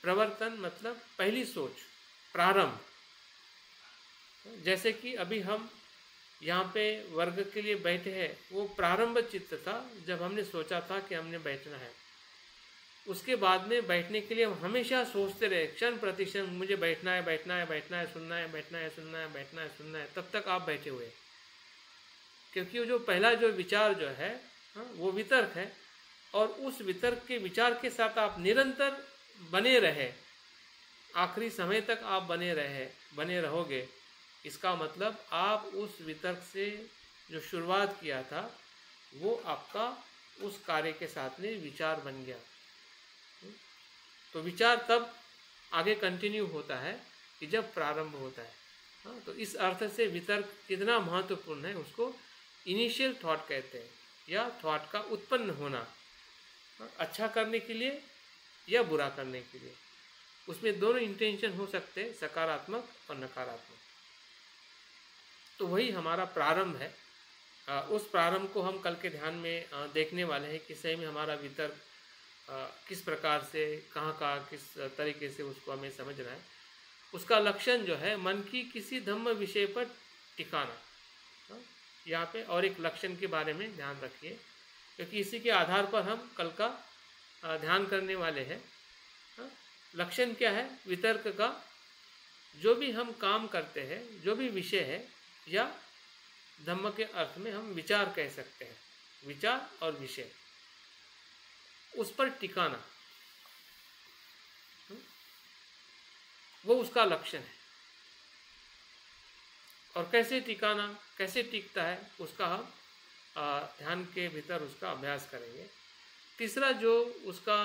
प्रवर्तन मतलब पहली सोच, प्रारंभ। जैसे कि अभी हम यहाँ पे वर्ग के लिए बैठे हैं, वो प्रारंभ चित्त था जब हमने सोचा था कि हमने बैठना है। उसके बाद में बैठने के लिए हम हमेशा सोचते रहे, क्षण प्रतिक्षण मुझे बैठना है, बैठना है, बैठना है, सुनना है, बैठना है, सुनना है, बैठना है, सुनना है, तब तक आप बैठे हुए। क्योंकि वो जो पहला जो विचार जो है वो वितर्क है, और उस वितर्क के विचार के साथ आप निरंतर बने रहे, आखिरी समय तक आप बने रहोगे। इसका मतलब आप उस वितर्क से जो शुरुआत किया था वो आपका उस कार्य के साथ में विचार बन गया। तो विचार तब आगे कंटिन्यू होता है कि जब प्रारंभ होता है। तो इस अर्थ से वितर्क कितना महत्वपूर्ण है, उसको इनिशियल थॉट कहते हैं, या थॉट का उत्पन्न होना, अच्छा करने के लिए या बुरा करने के लिए। उसमें दोनों इंटेंशन हो सकते हैं, सकारात्मक और नकारात्मक। तो वही हमारा प्रारंभ है। उस प्रारंभ को हम कल के ध्यान में देखने वाले हैं कि सही में हमारा वितर्क किस प्रकार से, कहाँ किस तरीके से उसको हमें समझना है। उसका लक्षण जो है मन की किसी धम्म विषय पर टिकाना। यहाँ पे और एक लक्षण के बारे में ध्यान रखिए, क्योंकि इसी के आधार पर हम कल का ध्यान करने वाले हैं। लक्षण क्या है वितर्क का? जो भी हम काम करते हैं, जो भी विषय है, या धम्म के अर्थ में हम विचार कह सकते हैं, विचार और विषय, उस पर टिकाना, वो उसका लक्षण है। और कैसे टिकाना, कैसे टिकता है, उसका हम ध्यान के भीतर उसका अभ्यास करेंगे। तीसरा जो उसका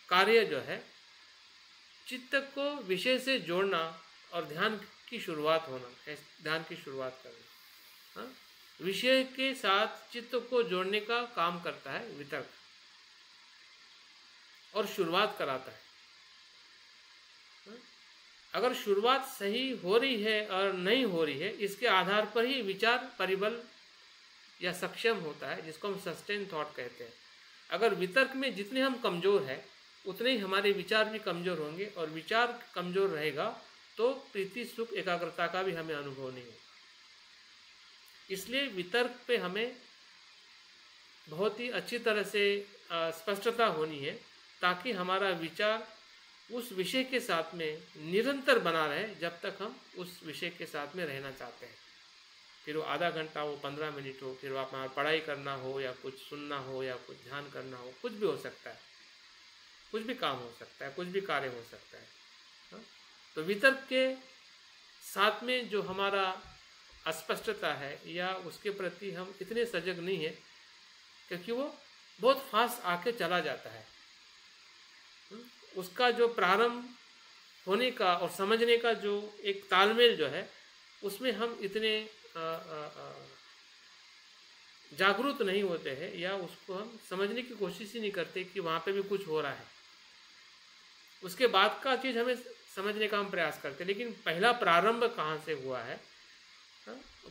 कार्य जो है, चित्त को विषय से जोड़ना और ध्यान की शुरुआत होना, ध्यान की शुरुआत करना। विषय के साथ चित्त को जोड़ने का काम करता है वितर्क, और शुरुआत कराता है। अगर शुरुआत सही हो रही है और नहीं हो रही है, इसके आधार पर ही विचार परिबल या सक्षम होता है, जिसको हम सस्टेन थॉट कहते हैं। अगर वितर्क में जितने हम कमज़ोर हैं, उतने ही हमारे विचार भी कमज़ोर होंगे, और विचार कमज़ोर रहेगा तो प्रीति सुख एकाग्रता का भी हमें अनुभव नहीं होगा। इसलिए वितर्क पे हमें बहुत ही अच्छी तरह से स्पष्टता होनी है, ताकि हमारा विचार उस विषय के साथ में निरंतर बना रहे, जब तक हम उस विषय के साथ में रहना चाहते हैं। फिर वो आधा घंटा हो, 15 मिनट हो, फिर वो अपना पढ़ाई करना हो, या कुछ सुनना हो, या कुछ ध्यान करना हो, कुछ भी हो सकता है, कुछ भी काम हो सकता है, कुछ भी कार्य हो सकता है। तो वितर्क के साथ में जो हमारा अस्पष्टता है, या उसके प्रति हम इतने सजग नहीं है, क्योंकि वो बहुत फास्ट आके चला जाता है। उसका जो प्रारंभ होने का और समझने का जो एक तालमेल जो है, उसमें हम इतने जागरूक नहीं होते हैं, या उसको हम समझने की कोशिश ही नहीं करते कि वहाँ पे भी कुछ हो रहा है। उसके बाद का चीज़ हमें समझने का हम प्रयास करते हैं, लेकिन पहला प्रारंभ कहाँ से हुआ है,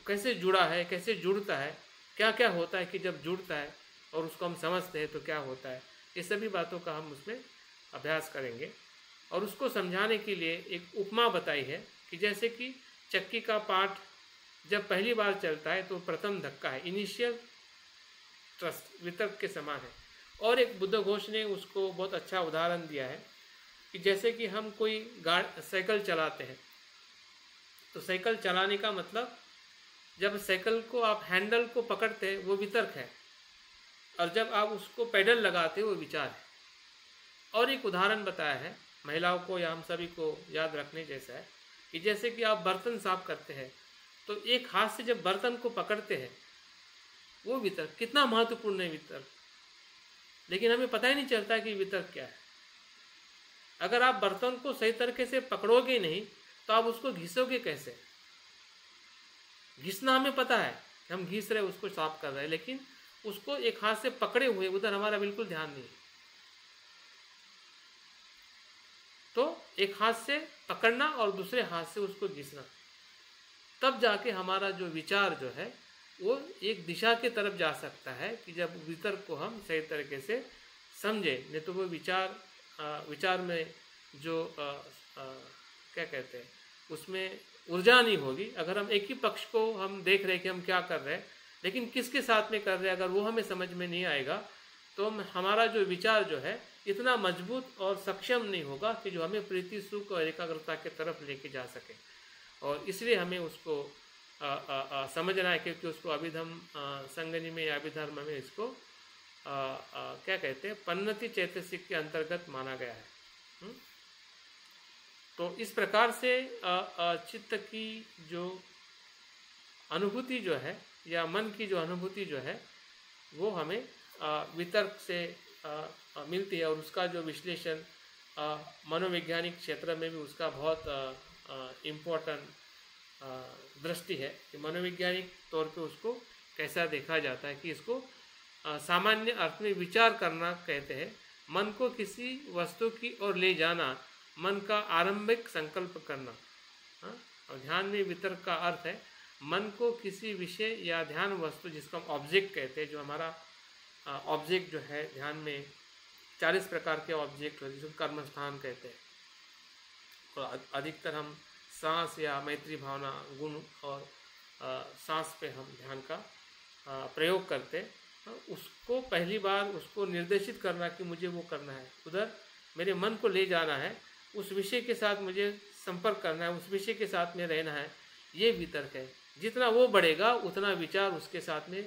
कैसे जुड़ा है, कैसे जुड़ता है, क्या क्या होता है कि जब जुड़ता है और उसको हम समझते हैं तो क्या होता है, ये सभी बातों का हम उसमें अभ्यास करेंगे। और उसको समझाने के लिए एक उपमा बताई है कि जैसे कि चक्की का पार्ट जब पहली बार चलता है तो प्रथम धक्का है, इनिशियल ट्रस्ट, वितर्क के समान है। और एक बुद्ध घोष ने उसको बहुत अच्छा उदाहरण दिया है कि जैसे कि हम कोई साइकिल चलाते हैं, तो साइकिल चलाने का मतलब जब साइकिल को आप हैंडल को पकड़ते हैं वो वितर्क है, और जब आप उसको पेडल लगाते हैं वो विचार है। और एक उदाहरण बताया है महिलाओं को या हम सभी को याद रखने जैसा है कि जैसे कि आप बर्तन साफ करते हैं, तो एक हाथ से जब बर्तन को पकड़ते हैं वो वितर्क, कितना महत्वपूर्ण है वितर्क, लेकिन हमें पता ही नहीं चलता कि वितर्क क्या है। अगर आप बर्तन को सही तरीके से पकड़ोगे नहीं तो आप उसको घिसोगे कैसे? घिसना हमें पता है कि हम घिस रहे, उसको साफ कर रहे हैं, लेकिन उसको एक हाथ से पकड़े हुए उधर हमारा बिल्कुल ध्यान नहीं है। तो एक हाथ से पकड़ना और दूसरे हाथ से उसको घिसना, तब जाके हमारा जो विचार जो है वो एक दिशा के तरफ जा सकता है कि जब वितर्क को हम सही तरीके से समझे, नहीं तो वो विचार में जो क्या कहते हैं उसमें ऊर्जा नहीं होगी। अगर हम एक ही पक्ष को हम देख रहे हैं कि हम क्या कर रहे हैं, लेकिन किसके साथ में कर रहे हैं, अगर वो हमें समझ में नहीं आएगा तो हमारा जो विचार जो है इतना मजबूत और सक्षम नहीं होगा कि जो हमें प्रीति सुख और एकाग्रता के तरफ लेके जा सके। और इसलिए हमें उसको समझना है, क्योंकि उसको अभिधम संगनी में या अभिधर्म में इसको क्या कहते हैं पन्नति चैतसिक के अंतर्गत माना गया है। तो इस प्रकार से चित्त की जो अनुभूति जो है या मन की जो अनुभूति जो है वो हमें वितर्क से मिलती है, और उसका जो विश्लेषण मनोवैज्ञानिक क्षेत्र में भी उसका बहुत इम्पोर्टेंट दृष्टि है कि मनोवैज्ञानिक तौर पे उसको कैसा देखा जाता है कि इसको सामान्य अर्थ में विचार करना कहते हैं। मन को किसी वस्तु की ओर ले जाना, मन का आरंभिक संकल्प करना। और ध्यान में वितर्क का अर्थ है मन को किसी विषय या ध्यान वस्तु, जिसको हम ऑब्जेक्ट कहते हैं, जो हमारा ऑब्जेक्ट जो है ध्यान में 40 प्रकार के ऑब्जेक्ट होते हैं जिसको कर्म स्थान कहते हैं। और अधिकतर हम सांस या मैत्री भावना गुण और सांस पे हम ध्यान का प्रयोग करते हैं। उसको पहली बार उसको निर्देशित करना कि मुझे वो करना है, उधर मेरे मन को ले जाना है, उस विषय के साथ मुझे संपर्क करना है, उस विषय के साथ में रहना है, ये वितर्क है। जितना वो बढ़ेगा उतना विचार उसके साथ में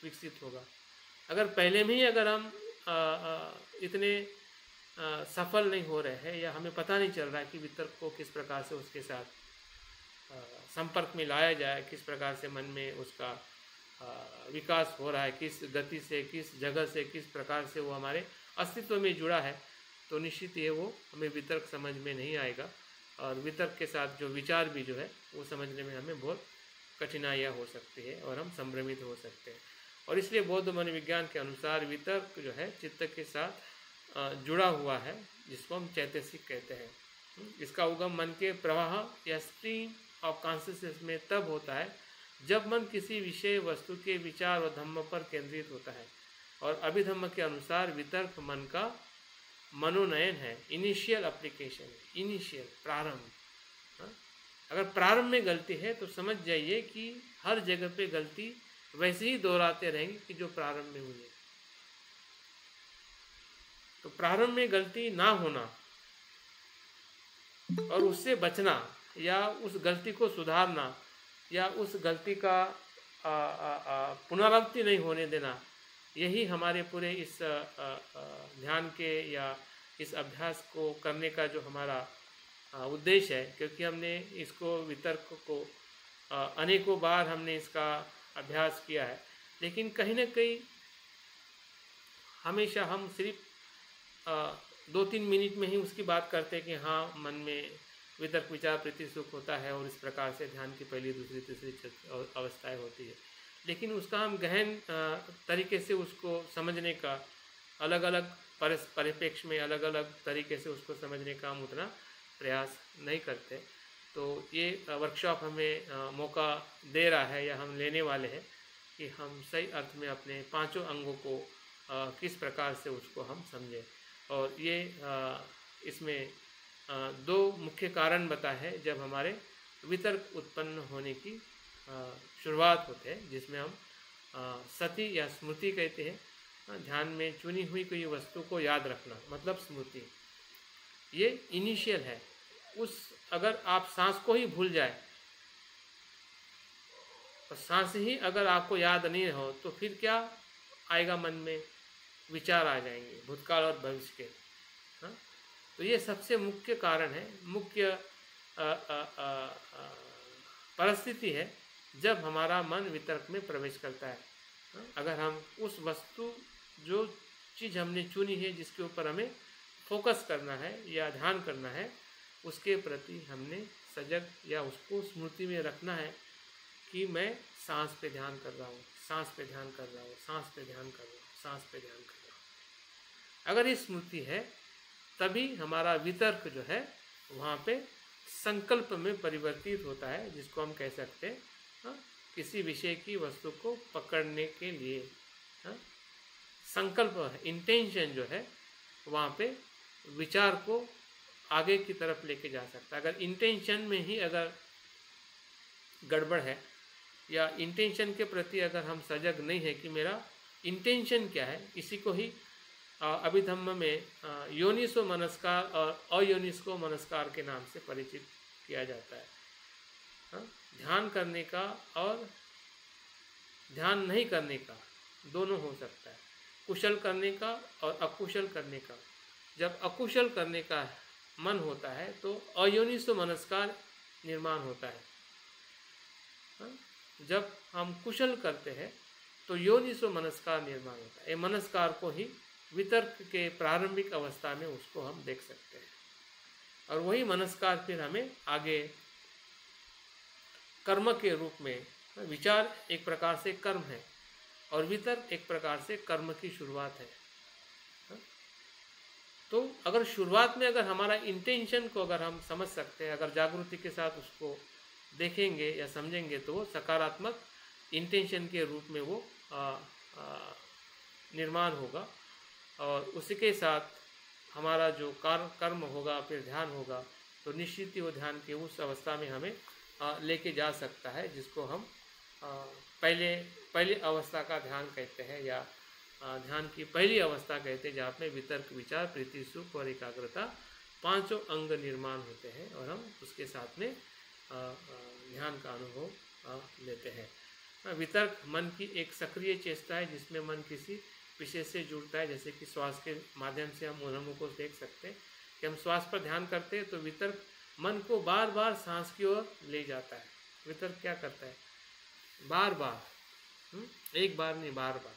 विकसित होगा। अगर पहले में ही अगर हम इतने सफल नहीं हो रहे हैं या हमें पता नहीं चल रहा है कि वितर्क को किस प्रकार से उसके साथ संपर्क में लाया जाए, किस प्रकार से मन में उसका विकास हो रहा है, किस गति से, किस जगह से, किस प्रकार से वो हमारे अस्तित्व में जुड़ा है, तो निश्चित ये वो हमें वितर्क समझ में नहीं आएगा। और वितर्क के साथ जो विचार भी जो है वो समझने में हमें बहुत कठिनाइयाँ हो सकती है और हम संभ्रमित हो सकते हैं। और इसलिए बौद्ध मनोविज्ञान के अनुसार वितर्क जो है चित्त के साथ जुड़ा हुआ है, जिसको हम चैतसिक कहते हैं। इसका उगम मन के प्रवाह या स्ट्रीम ऑफ कॉन्शियसनेस में तब होता है जब मन किसी विषय वस्तु के विचार और धम्म पर केंद्रित होता है। और अभिधम्म के अनुसार वितर्क मन का मनोनयन है, इनिशियल एप्लीकेशन, इनिशियल प्रारंभ। अगर प्रारंभ में गलती है तो समझ जाइए कि हर जगह पे गलती वैसे ही दोहराते रहेंगे कि जो प्रारंभ में हुई है। तो प्रारंभ में गलती ना होना और उससे बचना या उस गलती को सुधारना या उस गलती का पुनरावृत्ति नहीं होने देना, यही हमारे पूरे इस ध्यान के या इस अभ्यास को करने का जो हमारा उद्देश्य है। क्योंकि हमने इसको वितर्क को अनेकों बार हमने इसका अभ्यास किया है, लेकिन कहीं ना कहीं हमेशा हम सिर्फ 2-3 मिनट में ही उसकी बात करते हैं कि हाँ मन में वितर्क विचार प्रीति सुख होता है और इस प्रकार से ध्यान की पहली दूसरी तीसरी अवस्थाएं होती है। लेकिन उसका हम गहन तरीके से उसको समझने का, अलग अलग परिप्रेक्ष्य में अलग अलग तरीके से उसको समझने का हम उतना प्रयास नहीं करते। तो ये वर्कशॉप हमें मौका दे रहा है या हम लेने वाले हैं कि हम सही अर्थ में अपने 5 अंगों को किस प्रकार से उसको हम समझें। और ये इसमें 2 मुख्य कारण बताए हैं जब हमारे वितर्क उत्पन्न होने की शुरुआत होते हैं, जिसमें हम सति या स्मृति कहते हैं। ध्यान में चुनी हुई कोई वस्तु को याद रखना मतलब स्मृति, ये इनिशियल है। अगर आप सांस को ही भूल जाए और सांस ही अगर आपको याद नहीं हो तो फिर क्या आएगा मन में, विचार आ जाएंगे भूतकाल और भविष्य के। तो ये सबसे मुख्य कारण है, मुख्य परिस्थिति है जब हमारा मन वितर्क में प्रवेश करता है। अगर हम उस वस्तु, जो चीज़ हमने चुनी है, जिसके ऊपर हमें फोकस करना है या ध्यान करना है, उसके प्रति हमने सजग या उसको स्मृति में रखना है कि मैं सांस पे ध्यान कर रहा हूँ, सांस पे ध्यान कर रहा हूँ, सांस पे ध्यान कर रहा हूँ, सांस पे ध्यान कर रहा हूँ। अगर ये स्मृति है तभी हमारा वितर्क जो है वहाँ पे संकल्प में परिवर्तित होता है, जिसको हम कह सकते हैं किसी विषय की वस्तु को पकड़ने के लिए, हाँ, संकल्प है, इंटेंशन जो है वहाँ पे विचार को आगे की तरफ लेके जा सकता है। अगर इंटेंशन में ही अगर गड़बड़ है या इंटेंशन के प्रति अगर हम सजग नहीं है कि मेरा इंटेंशन क्या है, इसी को ही अभिधम्म में योनिसो मनस्कार और अयोनिसो मनस्कार के नाम से परिचित किया जाता है। हाँ, ध्यान करने का और ध्यान नहीं करने का दोनों हो सकता है, कुशल करने का और अकुशल करने का। जब अकुशल करने का मन होता है तो अयोनिसो मनस्कार निर्माण होता है। हाँ? जब हम कुशल करते हैं तो योनिसो मनस्कार निर्माण होता है। ये मनस्कार को ही वितर्क के प्रारंभिक अवस्था में उसको हम देख सकते हैं, और वही मनस्कार फिर हमें आगे कर्म के रूप में, विचार एक प्रकार से कर्म है और वितर्क एक प्रकार से कर्म की शुरुआत है। तो अगर शुरुआत में अगर हमारा इंटेंशन को अगर हम समझ सकते हैं, अगर जागृति के साथ उसको देखेंगे या समझेंगे, तो वो सकारात्मक इंटेंशन के रूप में वो निर्माण होगा, और उसी के साथ हमारा जो कर्म होगा, फिर ध्यान होगा, तो निश्चित ही वो ध्यान के उस अवस्था में हमें लेके जा सकता है, जिसको हम पहले अवस्था का ध्यान कहते हैं, या ध्यान की पहली अवस्था कहते हैं, जहाँ पे वितर्क, विचार, प्रीति, सुख और एकाग्रता पांचों अंग निर्माण होते हैं, और हम उसके साथ में ध्यान का अनुभव लेते हैं। वितर्क मन की एक सक्रिय चेष्टा है, जिसमें मन किसी विषय से जुड़ता है, जैसे कि श्वास के माध्यम से हम उन को देख सकते हैं कि हम श्वास पर ध्यान करते हैं तो वितर्क मन को बार बार सांस की ओर ले जाता है। वितर्क क्या करता है? बार बार, एक बार नहीं, बार बार,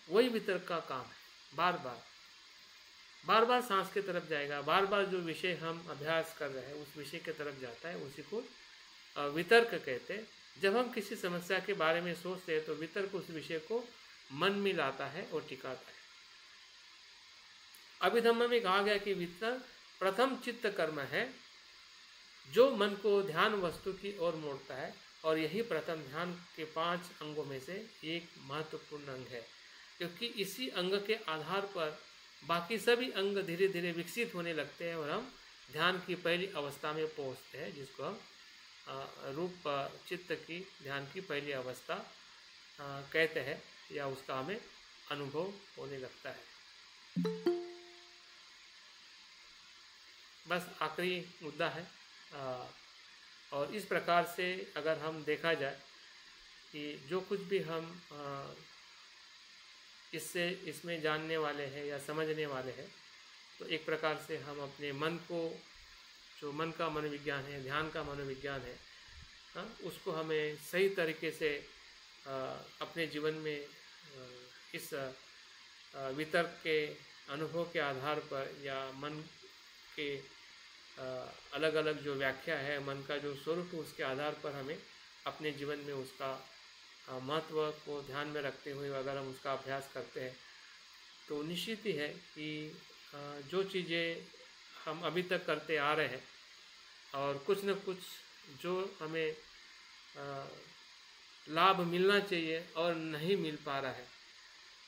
वही वितर्क का काम है। बार बार सांस की तरफ जाएगा, बार बार जो विषय हम अभ्यास कर रहे हैं उस विषय की तरफ जाता है, उसी को वितर्क कहते हैं। जब हम किसी समस्या के बारे में सोचते हैं तो वितर्क उस विषय को मन में लाता है और टिकाता है। अभिधम्म में कहा गया कि वितर्क प्रथम चित्त कर्म है जो मन को ध्यान वस्तु की ओर मोड़ता है, और यही प्रथम ध्यान के 5 अंगों में से एक महत्वपूर्ण अंग है, क्योंकि इसी अंग के आधार पर बाकी सभी अंग धीरे धीरे विकसित होने लगते हैं और हम ध्यान की पहली अवस्था में पहुंचते हैं, जिसको हम रूप चित्त की ध्यान की पहली अवस्था कहते हैं, या उसका हमें अनुभव होने लगता है। बस आखिरी मुद्दा है, और इस प्रकार से अगर हम देखा जाए कि जो कुछ भी हम इसमें जानने वाले हैं या समझने वाले हैं, तो एक प्रकार से हम अपने मन को, जो मन का मनोविज्ञान है, ध्यान का मनोविज्ञान है, उसको हमें सही तरीके से अपने जीवन में इस वितर्क के अनुभव के आधार पर, या मन के अलग अलग जो व्याख्या है, मन का जो स्वरूप है, उसके आधार पर हमें अपने जीवन में उसका महत्व को ध्यान में रखते हुए अगर हम उसका अभ्यास करते हैं, तो निश्चित ही है कि जो चीज़ें हम अभी तक करते आ रहे हैं, और कुछ न कुछ जो हमें लाभ मिलना चाहिए और नहीं मिल पा रहा है,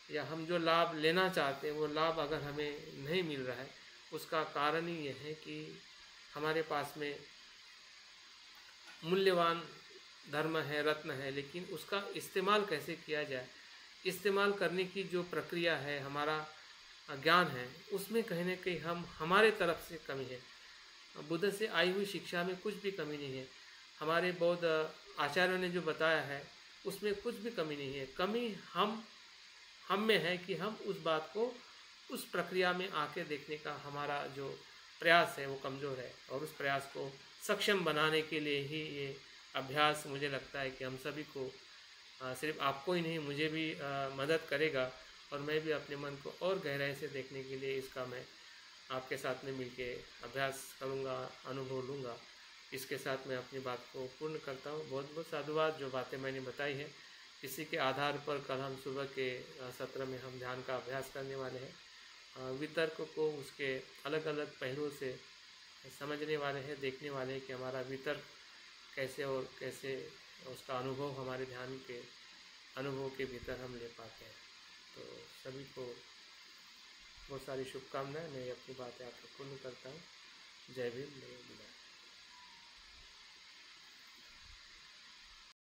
या हम जो लाभ लेना चाहते हैं वो लाभ अगर हमें नहीं मिल रहा है, उसका कारण ही यह है कि हमारे पास में मूल्यवान धर्म है, रत्न है, लेकिन उसका इस्तेमाल कैसे किया जाए, इस्तेमाल करने की जो प्रक्रिया है, हमारा ज्ञान है, उसमें कहीं न कहीं हमारे तरफ से कमी है। बुद्ध से आई हुई शिक्षा में कुछ भी कमी नहीं है, हमारे बौद्ध आचार्यों ने जो बताया है उसमें कुछ भी कमी नहीं है। कमी हम में है कि हम उस बात को, उस प्रक्रिया में आके देखने का हमारा जो प्रयास है वो कमज़ोर है, और उस प्रयास को सक्षम बनाने के लिए ही ये अभ्यास, मुझे लगता है कि हम सभी को, सिर्फ आपको ही नहीं, मुझे भी मदद करेगा, और मैं भी अपने मन को और गहराई से देखने के लिए इसका मैं आपके साथ में मिलके अभ्यास करूँगा, अनुभव लूँगा। इसके साथ मैं अपनी बात को पूर्ण करता हूँ। बहुत बहुत साधुवाद। जो बातें मैंने बताई हैं, इसी के आधार पर कल हम सुबह के सत्र में हम ध्यान का अभ्यास करने वाले हैं। वितर्क को उसके अलग अलग पहलुओं से समझने वाले हैं, देखने वाले हैं कि हमारा वितर्क कैसे और कैसे उसका अनुभव हमारे ध्यान के अनुभव के भीतर हम ले पाते हैं। तो सभी को बहुत सारी शुभकामनाएं। मैं अपनी बातें आपको पूर्ण करता हूँ। जय भीम, जय भीम।